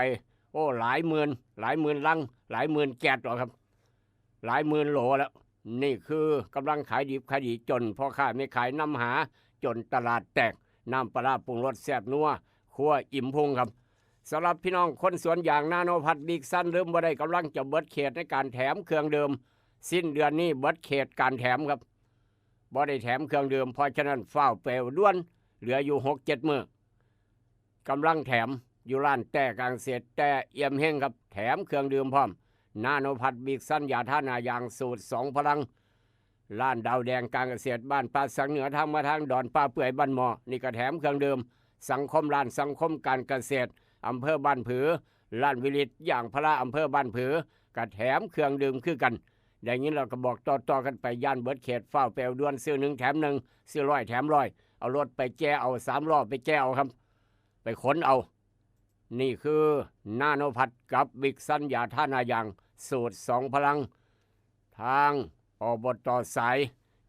โอ้หลายหมื่นลังหลายหมื่นแกะหรอครับหลายหมื่นโหลแล้วนี่คือกำลังขายดิบขายดีจนพ่อค้าไม่ขายน้ำหาจนตลาดแตกน้ำปลาร้าปรุงรสแซ่บนัวครัวอิ่มพุงครับสำหรับพี่น้องคนสวนยางนาโนพัดบิ๊กซันเริ่มบ่ได้กำลังจะเบิดเขตในการแถมเครื่องเดิมสิ้นเดือนนี้เบิดเขตการแถมครับบ่ได้แถมเครื่องเดิมเพราะฉะนั้นเฝ้าเปลวด้วนเหลืออยู่ 6-7 มื้อกำลังแถมอยู่ร้านแต่กลางเศษแต่เอี่ยมเฮงครับแถมเครื่องดื่มพร้อมนาโนพัดบิ๊กซันยาท่านายางสูตร2 พลังร้านดาวแดงการเกษตรบ้านป่าสังเหนือทางมาทางดอนป่าเปื่อยบ้านหมอนี่ก็แถมเครื่องดื่มสังคมร้านสังคมการเกษตรอำเภอบ้านผือร้านวิลิตอย่างพระอำเภอบ้านผือก็แถมเครื่องดื่มคือกันอย่างนี้เราก็บอกต่อกันไปย่านเบิดเขตเฝ้าเปลวด้วนซื้อ1 แถม 1ซื้อ100 แถม 100เอารถไปแจ้เอา3 ล้อไปแจ้เอาครับไปขนเอานี่คือนาโนพัดกับบิ๊กซันยาท่านายางสูตร2 พลังทางอบต.สาย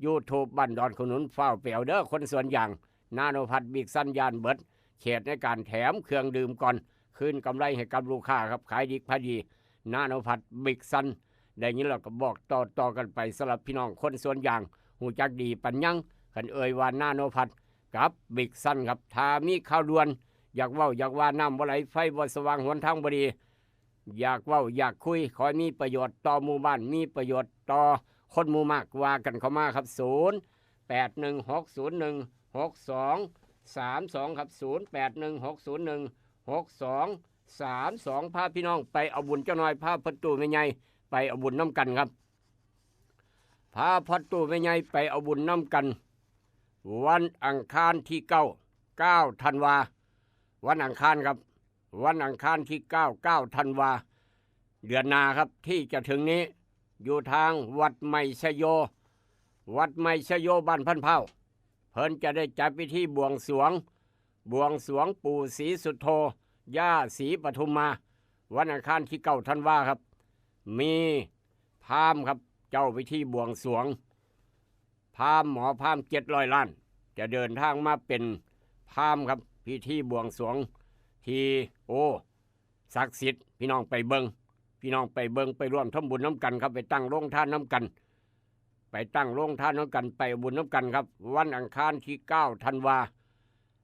YouTube บ้านดอนขนุนเฝ้าเปลวเด้อคนสวนยางนาโนพัดบิ๊กซันยานเบิดเขตในการแถมเครื่องดื่มก่อนคืนกำไรให้กับลูกค้าครับขายดีพอดีนาโนพัดบิ๊กซันได้ยินเราก็บอกต่อกันไปสำหรับพี่น้องคนสวนยางหูจักดีปัญญังขันเอ่ยว่านาโนพัดกับบิ๊กซันครับถ้ามีข่าวด่วนอยากว่าน้ำบ่ไหลไฟบ่สว่างหนทางบ่ดีอยากอยากคุยขอมีประโยชน์ต่อหมู่บ้านมีประโยชน์ต่อคนหมู่มากว่ากันเข้ามาครับ0816016232ครับ0816016232พาพี่น้องไปเอาบุญเจ้าน้อยพาพระตู่แม่ใหญ่ไปเอาบุญน้ำกันครับพาพระตู่แม่ใหญ่ไปเอาบุญน้ำกันวันอังคารที่9 ธันวาวันอังคารครับวันอังคารที่9 ธันวาเดือนหน้าครับที่จะถึงนี้อยู่ทางวัดใหม่ชโยบ้านพันเผาเพิ่นจะได้จัดพิธีบวงสรวงปู่ศรีสุโธย่าศรีปทุมมาวันอังคารที่9 ธันวาครับมีพราหมณ์ครับเจ้าพิธีบวงสรวงพราหมณ์หมอพราหมณ์700 ล้านจะเดินทางมาเป็นพราหมณ์ครับพิธีบวงสรวงที่ศักดิ์สิทธิ์พี่น้องไปเบิงไปร่วมทำบุญน้ำกันครับไปตั้งโรงทานน้ำกันไปบุญน้ำกันครับวันอังคารที่9 ธันวา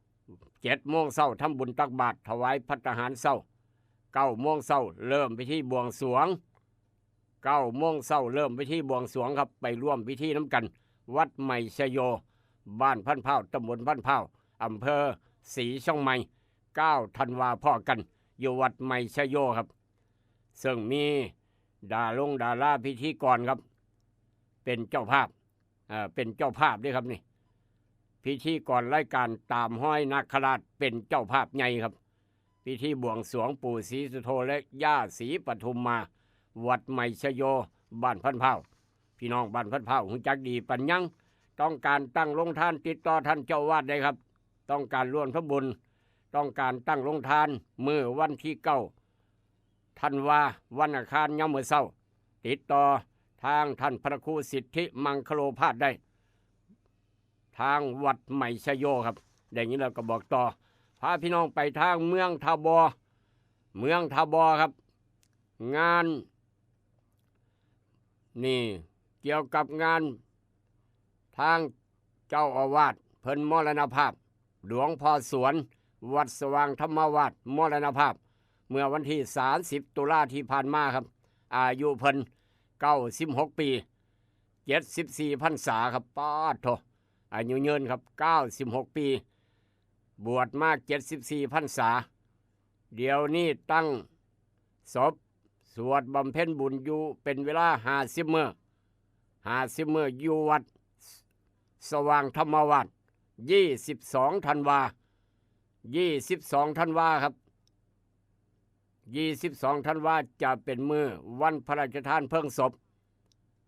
7 โมงเช้าทำบุญตักบาตรถวายภัตตาหารเช้า9 โมงเช้าเริ่มพิธีบวงสรวง9 โมงเช้าเริ่มพิธีบวงสรวงครับไปร่วมพิธีน้ำกันวัดใหม่ชโยบ้านพันเผาตำบลพันเผาอำเภอศรีช่องใหม่9 ธันวาพ่อกันอยู่วัดใหม่ชโยครับซึ่งมีดาราพิธีกรครับเป็นเจ้าภาพด้วยครับนี่พิธีกรรายการตามห้อยนาคราชเป็นเจ้าภาพใหญ่ครับพิธีบวงสรวงปู่ศรีสุโธและย่าศรีปทุมมาวัดใหม่ชโยบ้านพันเผาพี่น้องบ้านพันเผาหูจักดีปัญญังต้องการตั้งโรงทานติดต่อท่านเจ้าวาดได้ครับต้องการร่วมทำบุญต้องการตั้งโรงทานมื้อวันที่9 ธันวาวันอังคารยามมื้อเช้าติดต่อทางท่านพระครูสิทธิมังคโลภาสได้ทางวัดใหม่ชโยครับอย่างนี้เราก็บอกต่อพาพี่น้องไปทางเมืองทาบอครับงานนี่เกี่ยวกับงานทางเจ้าอาวาสเพิ่นมรณภาพหลวงพ่อสวนวัดสว่างธรรมวาสมรณภาพเมื่อวันที่30 ตุลาที่ผ่านมาครับอายุเพิ่น96 ปี74 พรรษาครับป้าดโถอายุยืนครับ96 ปีบวชมา74 พรรษาเดี๋ยวนี้ตั้งศพสวดบำเพ็ญบุญอยู่เป็นเวลา50 มื้ออยู่วัดสว่างธรรมวาส 22 ธันวาครับ22 ธันวาจะเป็นมื้อวันพระราชทานเพลิงศพ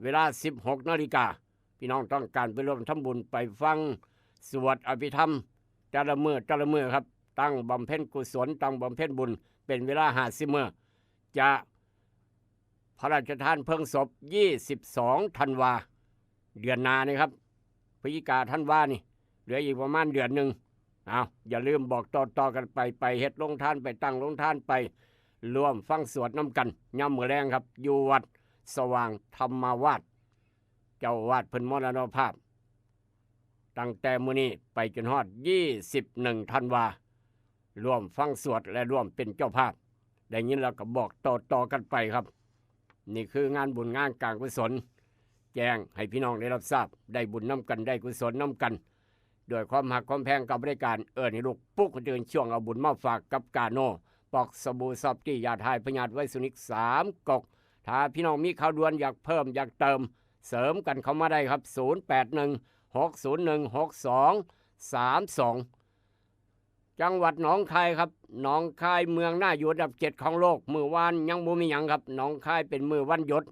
เวลา 16 นาฬิกาพี่น้องต้องการไปร่วมทำบุญไปฟังสวดอภิธรรมแต่ละมื้อครับตั้งบำเพ็ญกุศลตั้งบำเพ็ญบุญเป็นเวลา50 มื้อจะพระราชทานเพลิงศพ22 ธันวาเดือนหน้านี่ครับพฤศจิกาธันวานี่เหลืออีกประมาณเดือนหนึ่งอย่าลืมบอกต่อกันไปเฮ็ดลงทานไปตั้งลงทานไปร่วมฟังสวดน้ำกันย่ำมื้อแรงครับอยู่วัดสว่างธรรมวาสเจ้าวาดเพิ่นมรณภาพตั้งแต่มื้อนี้ไปจนฮอด21 ธันวาร่วมฟังสวดและร่วมเป็นเจ้าภาพได้ยินแล้วก็บอกต่อกันไปครับนี่คืองานบุญงานการกุศลแจ้งให้พี่น้องได้รับทราบได้บุญน้ำกันได้กุศลน้ำกันด้วยความหักความแพงกับบริการให้ลูกปุ๊กคนอื่นช่วงเอาบุญมาฝากกับกาโนปอกสบู่ซอฟตี้ยาทายพยาธิไวสุนิก3 กกถ้าพี่น้องมีข่าวด่วนอยากเพิ่มอยากเติมเสริมกันเข้ามาได้ครับ0816016232จังหวัดหนองคายครับหนองคายเมืองน่าอยู่อันดับ7ของโลกมือวานยังบ่มีหยังครับหนองคายเป็นมือวันหยุด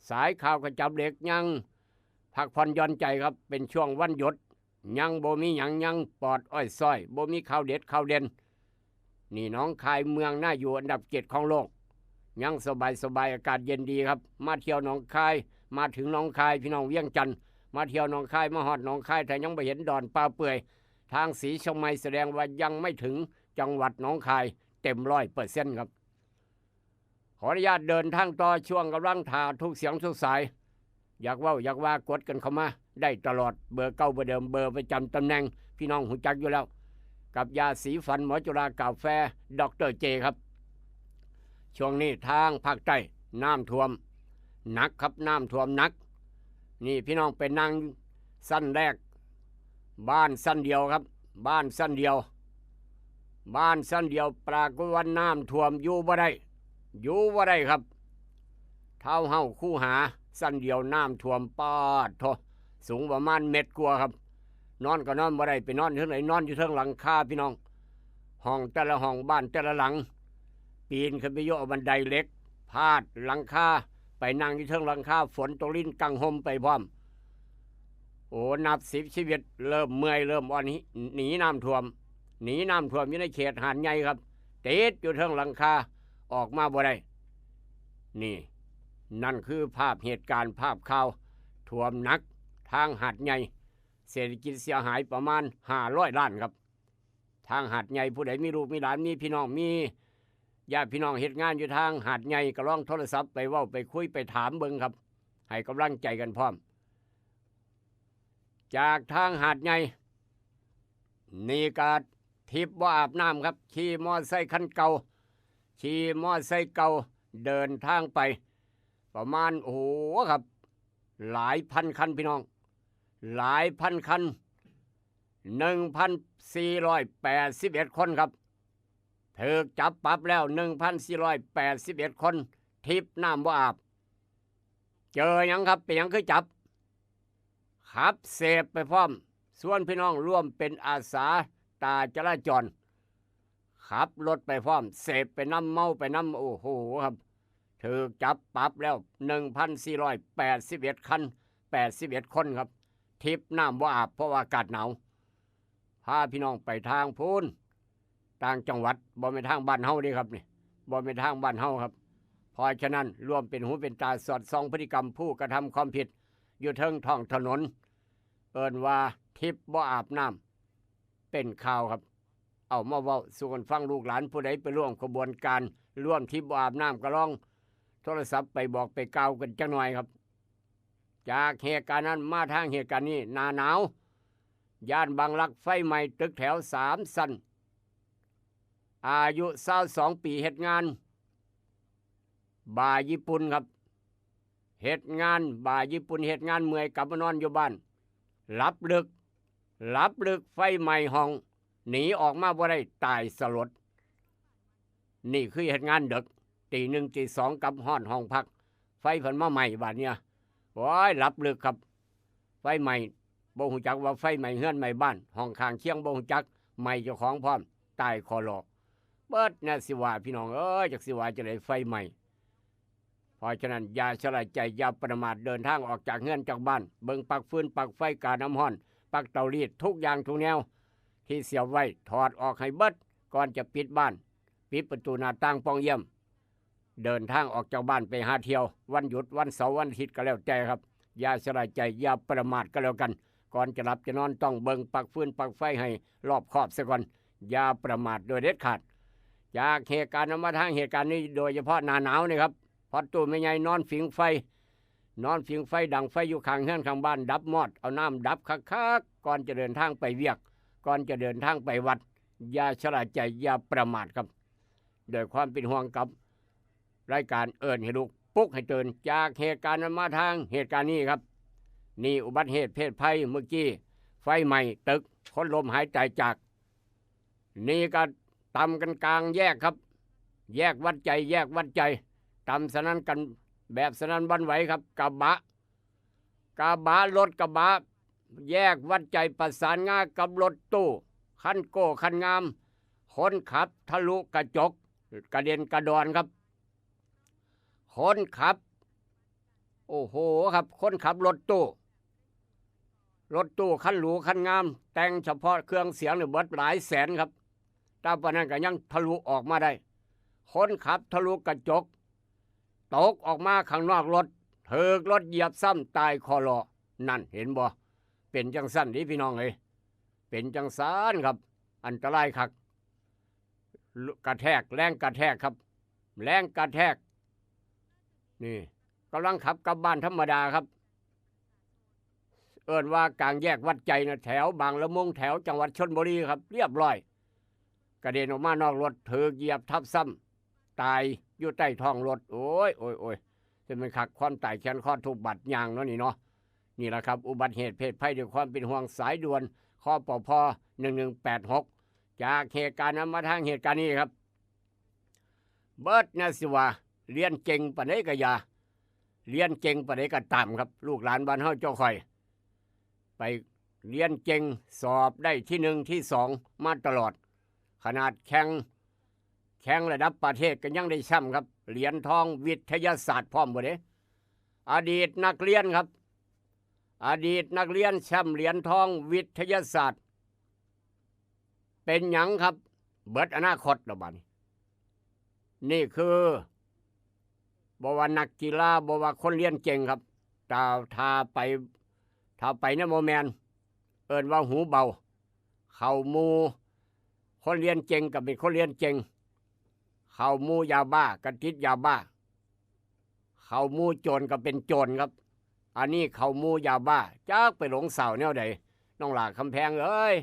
สายข่าวกระจับเด็กยังพักผ่อนหย่อนใจครับเป็นช่วงวันหยุดยังบ่มีหยังยังปอดอ้อยส้อยบ่มีข่าวเด็ดข่าวเด่นนี่หนองคายเมืองน่าอยู่อันดับ7ของโลกยังสบายอากาศเย็นดีครับมาเที่ยวหนองคายมาถึงหนองคายพี่น้องเวียงจันทน์มาเที่ยวหนองคายมาฮอดหนองคายแต่ยังไม่เห็นดอนปลาเปื่อยทางสีเชียงใหม่แสดงว่ายังไม่ถึงจังหวัดหนองคายเต็ม100%ครับขออนุญาตเดินทางต่อช่วงกำลังถ่าทุกเสียงทุกสายอยากว่ากดกันเข้ามาได้ตลอดเบอร์เก่าเบอร์เดิมเบอร์ประจำตำแหน่งพี่น้องหูจักอยู่แล้วกับยาสีฟันหมอจุฬากาแฟดร.เจครับช่วงนี้ทางภาคใต้น้ำท่วมหนักครับน้ำท่วมหนักนี่พี่น้องไปนั่งสั้นแรกบ้านสั้นเดียวครับบ้านสั้นเดียวปรากฏว่าน้ำท่วมอยู่บ่ได้ครับเท้าเฮาคู่หาสั้นเดียวน้ำท่วมปาดโถสูงประมาณเม็ดกว่าครับนอนก็นอนบ่ได้ไปนอนที่ไหนนอนอยู่เทิงหลังคาพี่น้องห้องแต่ละห้องบ้านแต่ละหลังปีนขึ้นไปโยกบันไดเล็กพาดหลังคาไปนั่งอยู่เทิงหลังคาฝนตกลิ้นกังห่มไปพร้อมโอ้นับ10 ชีวิตเริ่มเมื่อยเริ่มอ่อนหนีน้ำท่วมอยู่ในเขตหาดใหญ่ครับติดอยู่เทิงหลังคาออกมาบ่ได้นี่นั่นคือภาพเหตุการณ์ภาพข่าวท่วมหนักทางหาดใหญ่เศรษฐกิจเสียหายประมาณ500 ล้านครับทางหาดใหญ่ผู้ใดมีลูกมีหลานมีพี่น้องมีญาติพี่น้องเหตุงานอยู่ทางหาดใหญ่ก็ลองโทรศัพท์ไปเว้าไปคุยไปถามเบิ่งครับให้กำลังใจกันพร้อมจากทางหาดใหญ่นี่ก็ทิพย์บ่อาบน้ำครับขี่มอไซค์คันเก่าเดินทางไปประมาณครับหลายพันคันพี่น้องหลายพันคัน 1,481 คนครับถูกจับปรับแล้ว 1,481 คนทิพย์น้ำบ่อาบเจอยังครับเป็นยังคือจับขับเสพไปพร้อมส่วนพี่น้องร่วมเป็นอาสาตาจราจรขับรถไปพร้อมเสพไปน้ำเมาไปน้ำครับถูกจับปรับแล้ว 1,481 คัน81 คนครับทิพย์น้ำบ่อาบเพราะว่าอากาศหนาวพาพี่น้องไปทางพูนต่างจังหวัดบ่เป็นทางบ้านเฮาเด้ครับนี่บ่เป็นทางบ้านเฮาครับเพราะฉะนั้นร่วมเป็นหูเป็นตาสอดส่องพฤติกรรมผู้กระทำความผิดอยู่เทิงท้องถนนว่าทิพย์บ่อาบน้ำเป็นข่าวครับเอามาเว้าสู่กันฟังลูกหลานผู้ใดไปร่วมขบวนการร่วมทิพย์บ่อาบน้ำก็ลองโทรศัพท์ไปบอกไปกล่าวกันจังหน่อยครับจากเหตุการณ์นั้นมาทางเหตุการณ์นี้หน้าหนาวย่านบางรักไฟไหม้ตึกแถว3 ชั้นอายุ22 ปีเฮ็ดงานบ่ายญี่ปุ่นครับเฮ็ดงานบ่ายญี่ปุ่นเฮ็ดงานเมื่อยกลับมานอนอยู่บ้านหลับลึกไฟไหม้ห้องหนีออกมาบ่ได้ตายสลดนี่คือเฮ็ดงานดึกตี 1 ตี 2กับฮ้อนห้องพักไฟเพิ่นมาใหม่บาดเนี่ยโอ้ยหลับลึกครับไฟไหม้ บ่ฮู้จักว่าไฟไหม้เฮือนไหม้บ้านห้องข้างเคียงบ่ฮู้จักไหม้เจ้าของพร้อมตายคอรอเบิดแน่สิว่าพี่น้องเอ้ยจักสิว่าจะได้ไฟไหม้เพราะฉะนั้นอย่าชะล่าใจอย่าประมาทเดินทางออกจากเฮือนจากบ้านเบิ่งปลั๊กฟืนปลั๊กไฟกาน้ำร้อนปลั๊กเตารีดทุกอย่างทุกแนวที่เสียบไว้ถอดออกให้เบิดก่อนจะปิดบ้านปิดประตูหน้าต่างปองเยี่ยมเดินทางออกจากบ้านไปหาเที่ยววันหยุดวันเสาร์วันอาทิตย์ก็แล้วแต่ครับอย่าชะล่าใจอย่าประมาทก็แล้วกันก่อนจะหลับจะนอนต้องเบิ่งปลั๊กฟืนปลั๊กไฟให้รอบคอบซะก่อนอย่าประมาทโดยเด็ดขาดจากเหตุการณ์มาทางเหตุการณ์นี้โดยเฉพาะหน้าหนาวนี่ครับพอตู้ไม่ใหญ่นอนฝิงไฟดังไฟอยู่ข้างเฮือนข้างบ้านดับมอดเอาน้ำดับคักๆก่อนจะเดินทางไปเวียกก่อนจะเดินทางไปวัดอย่าชะล่าใจอย่าประมาทครับโดยความเป็นห่วงกับรายการเอิ้นให้ลูกปลุกให้ตื่นจากเหตุการณ์มาทางเหตุการณ์นี้ครับนี่อุบัติเหตุเพศภัยเมื่อกี้ไฟไหม้ตึกคนลมหายใจจากนี่ก็ตำกันกลางแยกครับแยกวัดใจตำสนั่นกันแบบสนั่นวันไหวครับกระบะรถกระบะแยกวัดใจประสานงากับรถตู้คันโก้คันงามคนขับทะลุกระจกกระเด็นกระดอนครับคนขับโอ้โหครับคนขับรถตู้คันหรูคันงามแต่งเฉพาะเครื่องเสียงเนี่ยเบิดหลายแสนครับแต่ปานนั้นก็ยังทะลุออกมาได้คนขับทะลุกระจกตกออกมาข้างนอกรถถูกรถเหยียบซ้ำตายคอรอนั่นเห็นบ่เป็นจังสั้นที่พี่น้องเอ้ยเป็นจังซานครับอันตรายคักกระแทกแรงกระแทกครับแรงกระแทกนี่กำลังขับกลับบ้านธรรมดาครับเอิ้นว่ากลางแยกวัดใจนะแถวบางละมุงแถวจังหวัดชลบุรีครับเรียบร้อยกระเด็นออกมานอกรถถูกเหยียบทับซ้ำตายอยู่ใต้ท้องรถโอ้ยจะเป็นขักความตายแขนข้อถูกบัดยางเนาะนี่เนาะนี่แหละครับอุบัติเหตุเพศภัยด้วยความเป็นห่วงสายด่วนคปพ1186จากเหตุการณ์นั้นมาทางเหตุการณ์นี้ครับเบิดนะสิว่าเรียนเก่งปานใดก็อย่าเรียนเก่งปานใดก็ตามครับลูกหลานบ้านเฮาเจ้าค่อยไปเรียนเก่งสอบได้ที่1ที่2มาตลอดขนาดแข่งระดับประเทศก็ยังได้แชมป์ครับเหรียญทองวิทยาศาสตร์พร้อมบ่เด้อดีตนักเรียนครับอดีตนักเรียนแชมป์เหรียญทองวิทยาศาสตร์เป็นหยังครับเบิดอนาคตแล้วบัดนี้นี่คือบ่ว่านักกีฬาบ่ว่าคนเรียนเก่งครับถ้าไปเนี่ยโมแมนเอิ้นว่าหูเบาเข้าหมู่คนเรียนเก่งกับเป็นคนเรียนเก่งเข้าหมู่ยาบ้าก็ติดยาบ้าเข้าหมู่โจรก็เป็นโจรครับอันนี้เข้าหมู่ยาบ้าจักไปหลงเสาแนวใดน้องหลาคำแพงเอ้ย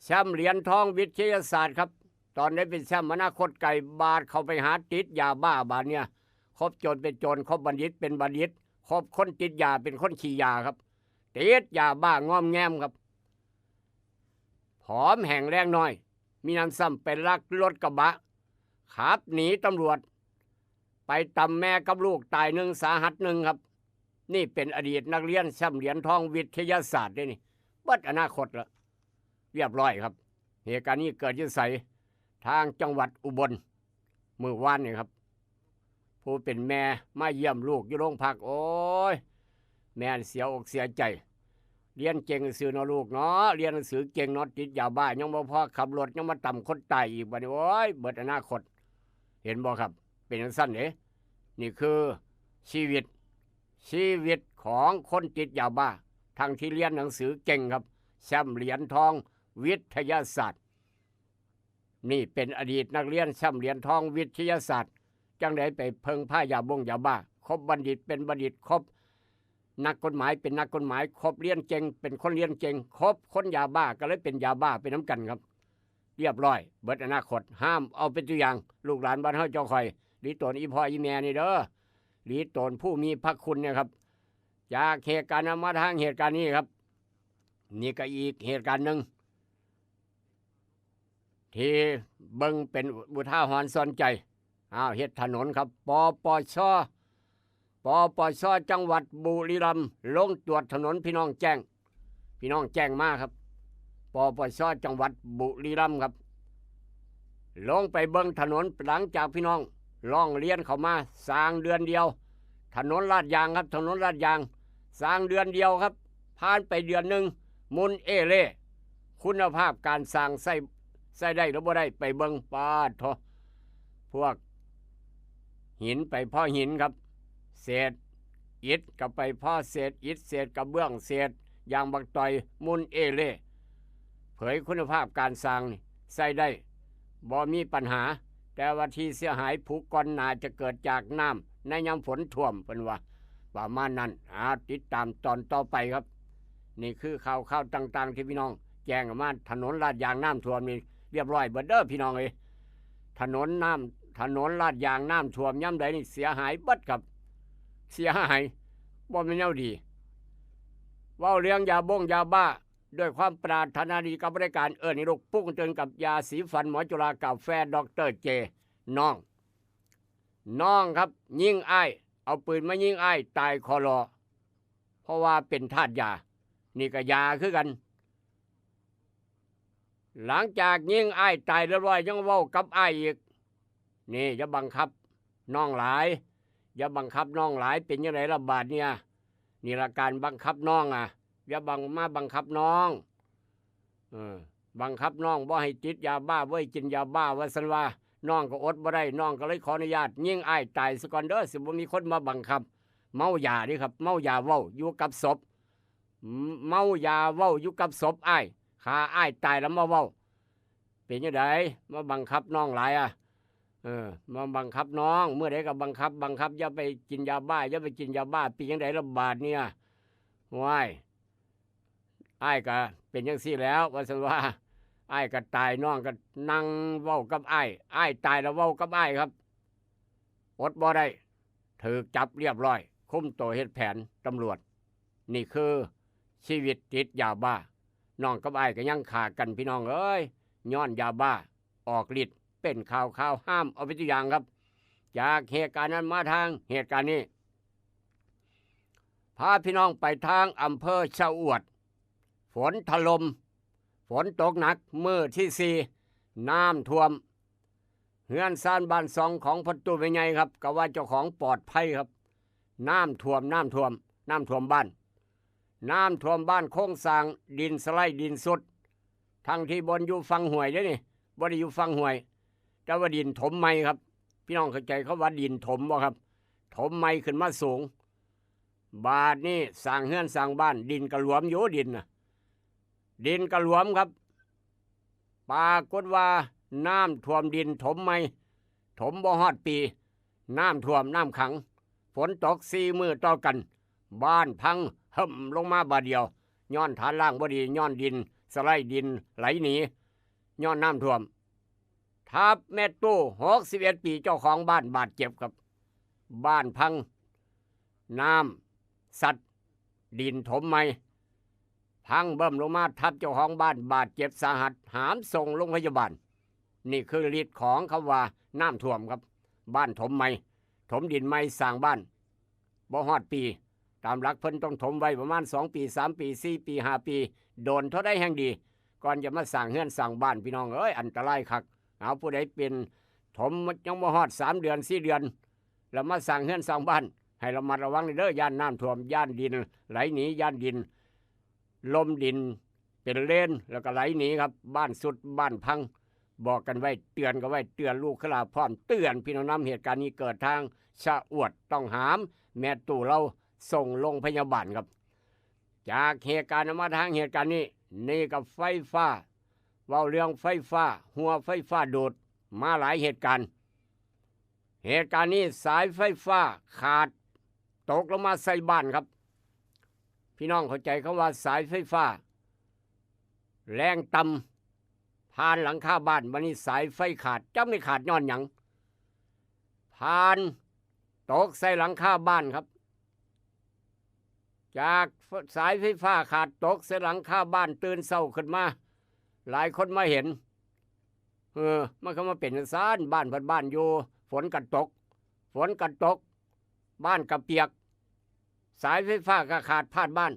แชมป์เหรียญทองวิทยาศาสตร์ครับตอนนี้เป็นแชมป์อนาคตไก่บาดเข้าไปหาติดยาบ้าบาดเนี่ยครบโจรเป็นโจรครบบัณฑิตเป็นบัณฑิตครบคนติดยาเป็นคนขี้ยาครับติดยาบ้างอมแงมครับผอมแห่งแรงน้อยมีน้ำซ้ำเป็นลักรถกระบะขับหนีตำรวจไปตำแม่กับลูกตาย1สาหัส1ครับนี่เป็นอดีตนักเรียนแชมป์เหรียญทองวิทยาศาสตร์ด้วยนี่บัดอนาคตแล้วเรียบร้อยครับเหตุการณ์นี้เกิดที่ไสทางจังหวัดอุบลมื้อวานนี่ครับผู้เป็นแม่มาเยี่ยมลูกอยู่โรงพักโอ้ยแม่เสียอกเสียใจเรียนเก่งหนังสือเนาะลูกเนาะเรียนหนังสือเก่งเนาะติดยาบ้ายังบ่พอขับรถยังมาต่ำคนตายอีกบัดนี้โอ้ยเบิดอนาคตเห็นบ่ครับเป็นจังซั่นเด้นี่คือชีวิตของคนติดยาบ้าทั้งที่เรียนหนังสือเก่งครับแชมป์เหรียญทองวิทยาศาสตร์นี่เป็นอดีตนักเรียนแชมป์เหรียญทองวิทยาศาสตร์จังไดไปเพิ่งผ้ายาบ้าครบบัณฑิตเป็นบัณฑิตครบนักกฎหมายเป็นนักกฎหมายครบเรียนเก่งเป็นคนเรียนเก่งครบคนยาบ้าก็เลยเป็นยาบ้าเป็นน้ำกันครับเรียบร้อยเบิดอนาคตห้ามเอาเป็นตัวอย่างลูกหลานบ้านเฮาเจ้าคอยหลีตนอีพ่ออีแม่นี่เด้อหลีตนผู้มีพระคุณเนี่ยครับจากเหตุการณ์มาทางเหตุการณ์นี้ครับนี่ก็อีกเหตุการณ์หนึ่งที่เบิ่งเป็นอุทาหรณ์สอนใจเฮ็ดถนนครับปปชจังหวัดบุรีรัมย์ลงตรวจถนนพี่น้องแจ้ง พี่น้องแจ้งมาครับปปชจังหวัดบุรีรัมย์ครับลงไปเบิ่งถนนหลังจากพี่น้องร้องเรียนเข้ามาสร้างเดือนเดียวถนนลาดยางครับถนนลาดยางสร้างเดือนเดียวครับผ่านไปเดือนหนึ่งมุนเอเล่คุณภาพการสร้างใส่ได้หรือบ่ได้ไปเบิ่งปาดทอพวกหินไปพ่อหินครับเศษอิฐกับไปพ่อเศษอิฐเศษกระเบื้องเศษยางบักต่อยมุนเอเล่เผยคุณภาพการสร้างนี่ใส่ได้บ่มีปัญหาแต่ว่าที่เสียหายผูกก่อนน่าจะเกิดจากน้ำในยามฝนท่วมเป็นว่าประมาณนั้นติดตามตอนต่อไปครับ นี่คือข่าวต่างๆที่พี่น้องแจ้งมาถนนลาดยางน้ำท่วมนี่เรียบร้อยเบิดเด้อพี่น้องเอ้ยถนนลาดยางน้ำท่วมย่ำใดนี่เสียหายเบิดครับเสียหายบ่เป็นแนวดีเว้าเรื่องยาบ้าด้วยความปรารถนาดีกับบริการนี่ลูกปุ้งเตือนกับยาสีฟันหมอจุฬากาแฟดรเจน้องครับยิงอ้ายเอาปืนมายิงอ้ายตายคอรอเพราะว่าเป็นทาสยานี่ก็ยาคือกันหลังจากยิงอ้ายตายเรียบร้อยยังเว้ากับอ้ายอีกนี่อย่าบังคับน้องหลายอย่าบังคับน้องหลายเป็นยังไงระบาดเนี่ยนี่ละการบังคับน้องอย่าบังคับน้องบังคับน้องบ่ให้ติดยาบ้าบ่ให้กินยาบ้าว่าซั่นว่าน้องก็อดบ่ได้น้องก็เลยขออนุญาตยิงอ้ายตายซะก่อนเด้อสิบ่มีคนมาบังคับเมายาดิครับเมายาเว้าอยู่กับศพเมายาเว้าอยู่กับศพอ้ายขาอ้ายตายแล้วมาเว้าเป็นจังไดมาบังคับน้องหลายมาบังคับน้องเมื่อใดก็บังคับอย่าไปกินยาบ้าอย่าไปกินยาบ้าเป็นจังไดระบาดเนี่ยว้ายอ้ายก็เป็นจังซี่แล้วว่าซั่นว่าอ้ายก็ตายน้องก็นั่งเว้ากับอ้ายตายแล้วเว้ากับอ้ายครับอดบ่ได้ถูกจับเรียบร้อยคุมตัวเฮ็ดแผนตำรวจนี่คือชีวิตติดยาบ้าน้องกับอ้ายก็ยังขากันพี่น้องเอ้ยย้อนยาบ้าออกฤทธิ์เป็นข่าวห้ามเอาไปตัวอย่างครับจากเหตุการณ์นั้นมาทางเหตุการณ์นี้พาพี่น้องไปทางอำเภอชะอวดฝนถล่มฝนตกหนักมื้อที่4น้ำท่วมเฮือนซ่านบ้านซองของพ่อตู่แม่ใหญ่ครับก็ว่าเจ้าของปลอดภัยครับน้ำท่วมบ้านโครงสร้างดินสไลด์ดินสุดทั้งที่บนอยู่ฝั่งห้วยเด้นี่บ่ได้อยู่ฝั่งห้วยแต่ว่าดินถมใหม่ครับพี่น้องเข้าใจเขาว่าดินถมบ่ครับถมใหม่ขึ้นมาสูงบาดนี้สร้างเฮือนสร้างบ้านดินกระหลวมอยู่ดินกระหลวมครับปรากฏว่าน้ำท่วมดินถมใหม่ถมบ่ฮอดปีน้ำท่วมน้ำขังฝนตก4 มื้อต่อกันบ้านพังห่มลงมาบาดเดียวย้อนฐานล่างบ่ดีย้อนดินสไลด์ดินไหลหนีย้อนน้ำท่วมทับแม่ตู้61 ปีเจ้าของบ้านบาดเจ็บครับบ้านพังน้ำสัตว์ดินถมใหม่พังเบิ่มลงมาทับเจ้าของบ้านบาดเจ็บสาหัสหามส่งโรงพยาบาลนี่คือฤทธิ์ของคำว่าน้ำท่วมครับบ้านถมใหม่ถมดินใหม่สร้างบ้านบ่ฮอดปีตามหลักเพิ่นต้องถมไว้ประมาณ2 ปี 3 ปี 4 ปี 5 ปีโดนเท่าได้แห่งดีก่อนจะมาสร้างเฮือนสร้างบ้านพี่น้องเอ้ยอันตรายคักเอาผู้ใดเป็นถมยังบ่ฮอด3 เดือน 4 เดือนแล้วมาสร้างเฮือนสร้างบ้านให้ระมัดระวังเด้อย่านน้ำท่วมย่านดินไหลหนีย่านดินลมดินเป็นเลนแล้วก็ไหลหนีครับบ้านสุดบ้านพังบอกกันไว้เตือนกันไว้เตือนลูกขลาพร้อมเตือนพี่น้องนำเหตุการณ์นี้เกิดทางชะอวดต้องหามแม่ตู่เราส่งโรงพยาบาลครับจากเหตุการณ์มาทางเหตุการณ์นี้นี่กับไฟฟ้าเว้าเรื่องไฟฟ้าหัวไฟฟ้าโดดมาหลายเหตุการณ์นี้สายไฟฟ้าขาดตกลงมาใส่บ้านครับพี่น้องเข้าใจคำว่าสายไฟฟ้าแรงต่ำผ่านหลังคาบ้านวันนี้สายไฟขาดจะไม่ขาดย้อนหยังผ่านตกใส่หลังคาบ้านครับจากสายไฟฟ้าขาดตกใส่หลังคาบ้านตื่นเศร้าขึ้นมาหลายคนมาเห็นมันก็มาเป็นซานบ้านบ้านอยู่ฝนกันตกบ้านกระเปียกสายไฟฟ้าก็ขาดพาดบ้าน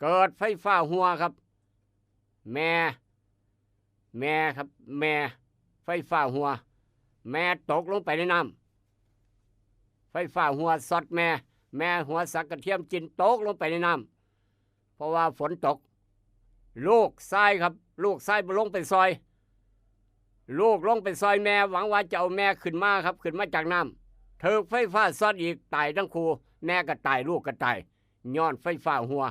เกิดไฟฟ้าหัวครับแม่ครับแม่ไฟฟ้าหัวแม่ตกลงไปในน้ำไฟฟ้าหัวสอดแม่หัวสักกระเทียมจินตกลงไปในน้ำเพราะว่าฝนตกลูกชายครับลูกชายลงไปซอยลูกลงไปซอยแม่หวังว่าจะเอาแม่ขึ้นมาครับขึ้นมาจากน้ำถูกไฟฟ้าสอดอีกตายทั้งคู่แม่ก็ตายลูกก็ตายย้อนไฟฟ้าหัว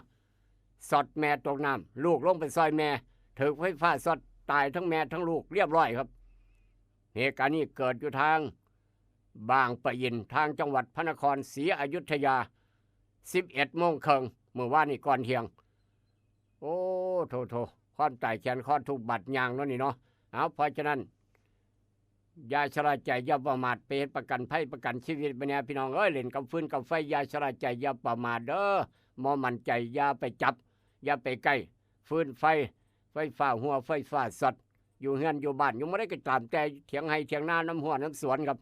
สอดแม่ตกน้ำลูกลงไปซอยแม่ถูกไฟฟ้าสอดตายทั้งแม่ทั้งลูกเรียบร้อยครับเหตุการณ์นี้เกิดอยู่ทางบางปะอินทางจังหวัดพระนครศรีอยุธยา11 โมงครึ่งเมื่อวานนี้ก่อนเที่ยงโอ้โถความตายแขนข้อทุกบัดยางแล้วนี่เนาะเอาเพราะฉะนั้นอย่าชราใจอย่าประมาทเป็นประกันภัยประกันชีวิตไปเนี่ยพี่น้องเอ้ยเล่นกับฟืนกับไฟอย่าชราใจอย่าประมาทเด้อมอมันใจอย่าไปจับอย่าไปใกล้ฟืนไฟฟ้าหัวไฟฟ้าสดอยู่เฮือนอยู่บ้านอยู่ไม่ได้ก็ตามแต่เถียงให้เถียงนาน้ำหัวน้ำสวนครับ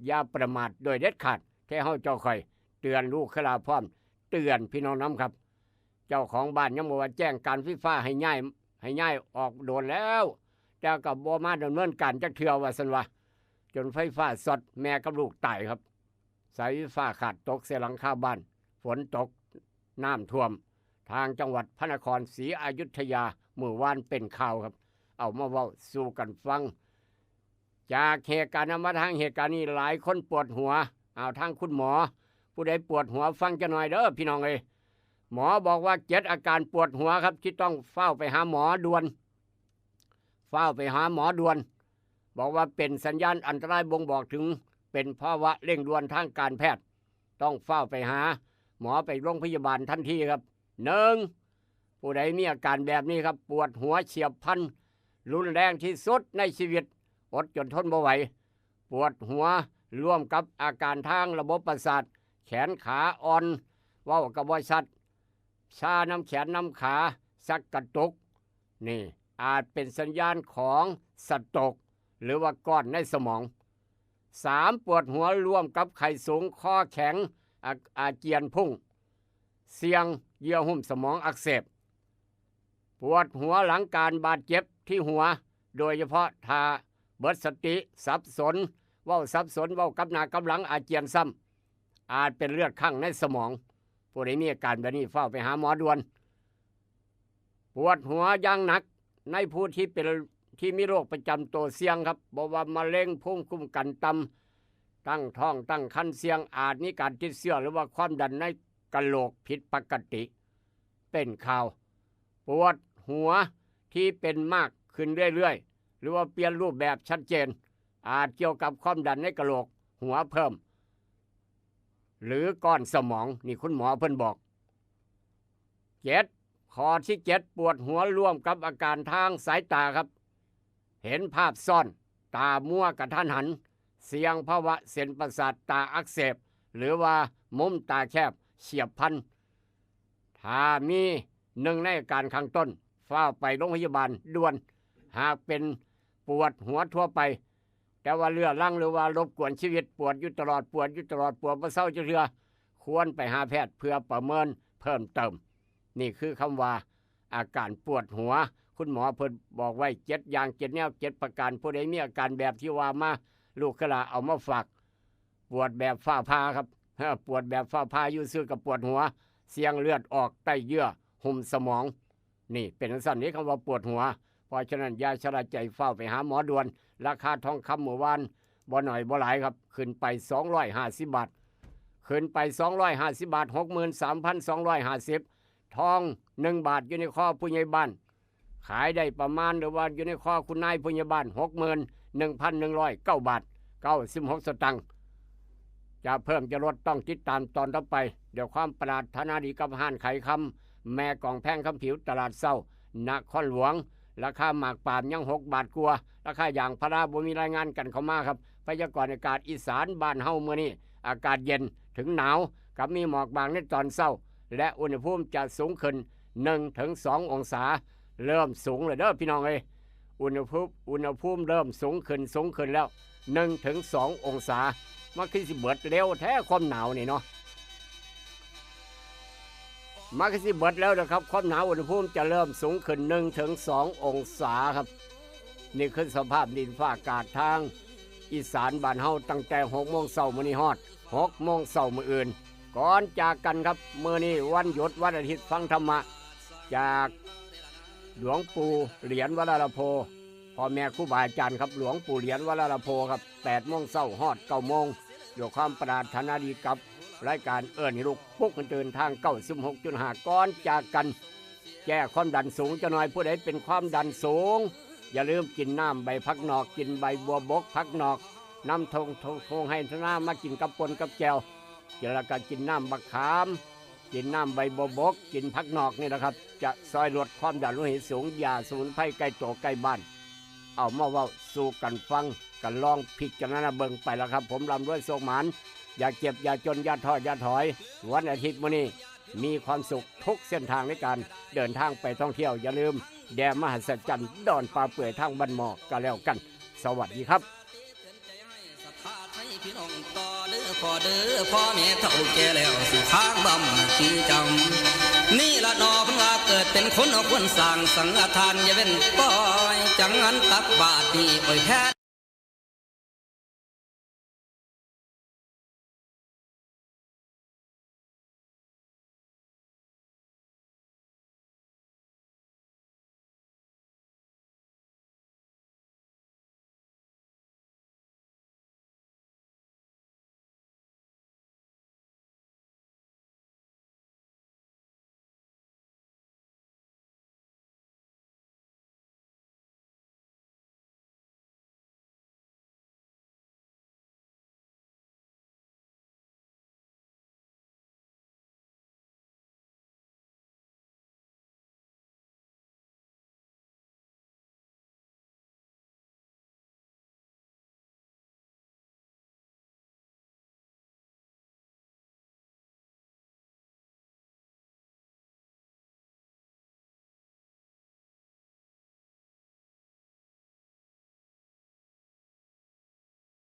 อย่าประมาทโดยเด็ดขาดแค่เฮาเจ้าคอยเตือนลูกขลาพร้อมเตือนพี่น้องน้ำครับเจ้าของบ้านยังบอกว่าแจ้งการไฟฟ้าให้ย้ายออกโดนแล้วแต่กับบ่มาดำเนินการจักเทื่อว่าซั่นว่าจนไฟฟ้าสดแม่กับลูกตายครับสายไฟฟ้าขาดตกเสียหลังคาบ้านฝนตกน้ำท่วมทางจังหวัดพระนครศรีอยุธยาเมื่อวานเป็นข่าวครับเอามาเว้าสู่กันฟังจากเหตุการณ์มาทางเหตุการณ์นี้หลายคนปวดหัวเอาทางคุณหมอผู้ใดปวดหัวฟังจะหน่อยเด้อพี่น้องเอ้ยหมอบอกว่า7อาการปวดหัวครับที่ต้องเฝ้าไปหาหมอด่วนบอกว่าเป็นสัญญาณอันตรายบ่งบอกถึงเป็นภาวะเร่งด่วนทางการแพทย์ต้องเฝ้าไปหาหมอไปโรงพยาบาลทันทีครับ1ผู้ใดมีอาการแบบนี้ครับปวดหัวเฉียบพลันรุนแรงที่สุดในชีวิตอดจนทนบ่ไหวปวดหัวร่วมกับอาการทางระบบประสาทแขนขาอ่อนเว้ากับบ่ชัดชาน้ำแขนน้ำขาสักกระตุกนี่อาจเป็นสัญญาณของสโตรกหรือว่าก้อนในสมอง3ปวดหัวร่วมกับไข้สูงคอแข็งอาเจียนพุ่งเสี่ยงเยื่อหุ้มสมองอักเสบปวดหัวหลังการบาดเจ็บที่หัวโดยเฉพาะทาเบิดสติสับสนเว้ากับหน้ากับหลังอาเจียนซ้ำอาจเป็นเลือดข้างในสมองผู้ใดมีอาการแบบนี้เฝ้าไปหาหมอด่วนปวดหัวอย่างหนักในผู้ที่มีโรคประจำตัวเสี่ยงครับบอกว่ามะเร็งภูมิคุ้มกันต่ำตั้งท้องตั้งครรภ์เสี่ยงอาจมีการติดเชื้อหรือว่าความดันในกะโหลกผิดปกติเป็นข่าวปวดหัวที่เป็นมากขึ้นเรื่อยๆหรือว่าเปลี่ยนรูปแบบชัดเจนอาจเกี่ยวกับความดันในกะโหลกหัวเพิ่มหรือก้อนสมองนี่คุณหมอเพิ่นบอกข้อที่7ปวดหัวร่วมกับอาการทางสายตาครับเห็นภาพซ่อนตามัวกระทันหันเสี่ยงภาวะเส้นประสาทตาอักเสบหรือว่ามุมตาแคบเฉียบพลันถ้ามี1ในอาการข้างต้นเฝ้าไปโรงพยาบาลด่วนหากเป็นปวดหัวทั่วไปแต่ว่าเรื้อรังหรือว่ารบกวนชีวิตปวดอยู่ตลอดปวดบ่เศร้าจะเรือควรไปหาแพทย์เพื่อประเมินเพิ่มเติมนี่คือคำว่าอาการปวดหัวคุณหมอเพิ่นบอกไว้7อย่าง7แนว7ประการผู้ใดมีอาการแบบที่ว่ามาลูกกะลาเอามาฝากปวดแบบฟ้าผ่าครับปวดแบบฟ้าผ่าอยู่ซื่อกับปวดหัวเสียงเลือดออกใต้เยื่อหุ้มสมองนี่เป็นสั้นนี้คำว่าปวดหัวเพราะฉะนั้นอย่าชะล่าใจเฝ้าไปหาหมอด่วนราคาทองคำเมื่อวานบ่หน่อยบ่หลายครับขึ้นไป250 บาทขึ้นไป250 บาท 63,250 ทอง1 บาทอยู่ในข้อผู้ใหญ่บ้านขายได้ประมาณหรือว่าอยู่ในข้อคุณนายผู้ใหญ่บ้าน 61,109 บาท 96 สตางค์จะเพิ่มจะลดต้องติดตามตอนต่อไปเดี๋ยวความปรารถนาดีกับห้านไขคำแม่กองแพงคำผิวตลาดเศร้านครหลวงราคาหมากปาล์มยัง6 บาทกว่าราคาอย่างพาราบ่มีรายงานกันเข้ามาครับพยากรณ์อากาศอีสานบ้านเฮามื้อนี้อากาศเย็นถึงหนาวกับมีหมอกบางในตอนเช้าและอุณหภูมิจะสูงขึ้น 1-2 องศาเริ่มสูงเลยเด้อพี่น้องเอ้ยอุณหภูมิเริ่มสูงขึ้นแล้ว 1-2 องศามันคือสิเบิดเร็วแท้ความหนาวนี่เนาะ มากสิเบิดแล้วนะครับความหนาวอุณหภูมิจะเริ่มสูงขึ้น1 ถึง 2 องศาครับนี่คือสภาพดินฟ้าอากาศทางอีสานบ้านเฮาตั้งแต่6 โมงเช้ามื้อนี้ฮอด6 โมงเช้ามื้ออื่นก่อนจากกันครับมื้อนี้วันหยุดวันอาทิตย์ฟังธรรมะจากหลวงปู่เหรียญวราลโพพ่อแม่ครูบาอาจารย์ครับหลวงปู่เหรียญวราลโพครับ8 โมงเช้าฮอด9 โมงด้วยความปรารถนาดีกับรายการเอิ้นให้ลูกปลุกกันตื่นทาง 96.5 ก่อนจากกันแก้ความดันสูงจะหน่อยผู้ใดเป็นความดันสูงอย่าลืมกินน้ำใบพักนอกกินใบบัวบกพักนอกน้ำทงให้น้ำมากินกับปนกับแจวแล้วก็กินน้ำบักขามกินน้ำใบบัวบกกินพักนอกนี่นะครับจะซอยลดความดันโลหิตสูงยาสมุนไพรใกล้ตัวใกล้บ้านเอามาเว้าสู่กันฟังกันลองพิจารณาเบิ่งไปแล้วครับผมลำด้วยโศกหมานอย่าเจ็บอย่าจนอย่าท้ออย่าถอยวันอาทิตย์มื้อนี้มีความสุขทุกเส้นทางในการเดินทางไปท่องเที่ยวอย่าลืมแดมมหัศจรรย์ดอนปลาเปื่อยทางบ้านหมอกก็แล้วกันสวัสดีครับพี่น้องต่อเด้อพ่อเด้อพ่อแม่เฒ่าแก่แล้วสิทางบำที่จำนี่ละนอเพิ่งว่าเกิดเป็นคนเอาควรสร้างสังฆทานอย่าเว้นปล่อยจังงั้นตักบาตรนี่ปล่อยแพ้